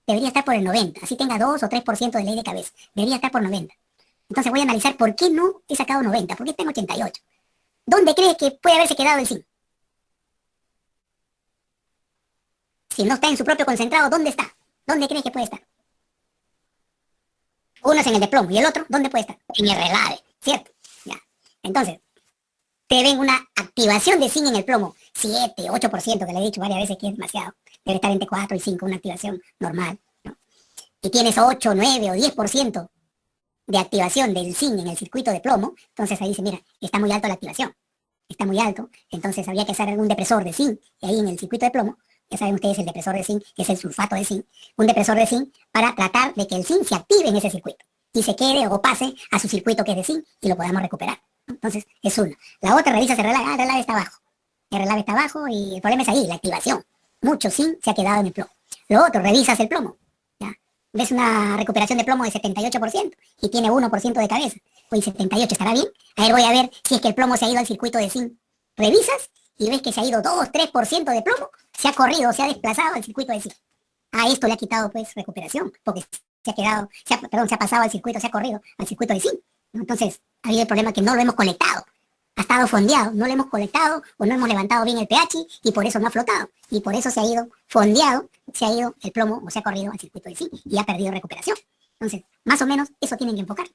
debería estar por el 90. Así tenga 2 o 3% de ley de cabeza. Debería estar por 90. Entonces voy a analizar por qué no he sacado 90. ¿Por qué está en 88? ¿Dónde crees que puede haberse quedado el zinc? Si no está en su propio concentrado, ¿dónde está? ¿Dónde crees que puede estar? Uno es en el de plomo y el otro, ¿dónde puede estar? En el relave, ¿cierto? Ya. Entonces, te ven una activación de zinc en el plomo, 7, 8%, que le he dicho varias veces que es demasiado. Debe estar entre 4 y 5, una activación normal, ¿no? Y tienes 8, 9 o 10% de activación del zinc en el circuito de plomo, entonces ahí dice, mira, está muy alto la activación, está muy alto, entonces habría que hacer algún depresor de zinc, y ahí en el circuito de plomo, ya saben ustedes el depresor de zinc, que es el sulfato de zinc, un depresor de zinc para tratar de que el zinc se active en ese circuito, y se quede o pase a su circuito que es de zinc, y lo podamos recuperar. Entonces, es uno. La otra, revisas el relave, el relave está abajo. El relave está abajo y el problema es ahí, la activación. Mucho zinc se ha quedado en el plomo. Lo otro, revisas el plomo. ¿Ya? Ves una recuperación de plomo de 78% y tiene 1% de cabeza. Pues 78 estará bien. A ver, voy a ver si es que el plomo se ha ido al circuito de zinc. Revisas y ves que se ha ido 2, 3% de plomo. Se ha corrido, se ha desplazado al circuito de zinc. A esto le ha quitado pues recuperación, porque se ha quedado, se ha pasado al circuito, se ha corrido al circuito de zinc. Entonces, ha habido el problema que no lo hemos colectado. Ha estado fondeado, no lo hemos colectado o no hemos levantado bien el pH y por eso no ha flotado. Y por eso se ha ido fondeado, se ha ido el plomo o se ha corrido al circuito de zinc y ha perdido recuperación. Entonces, más o menos eso tienen que enfocar.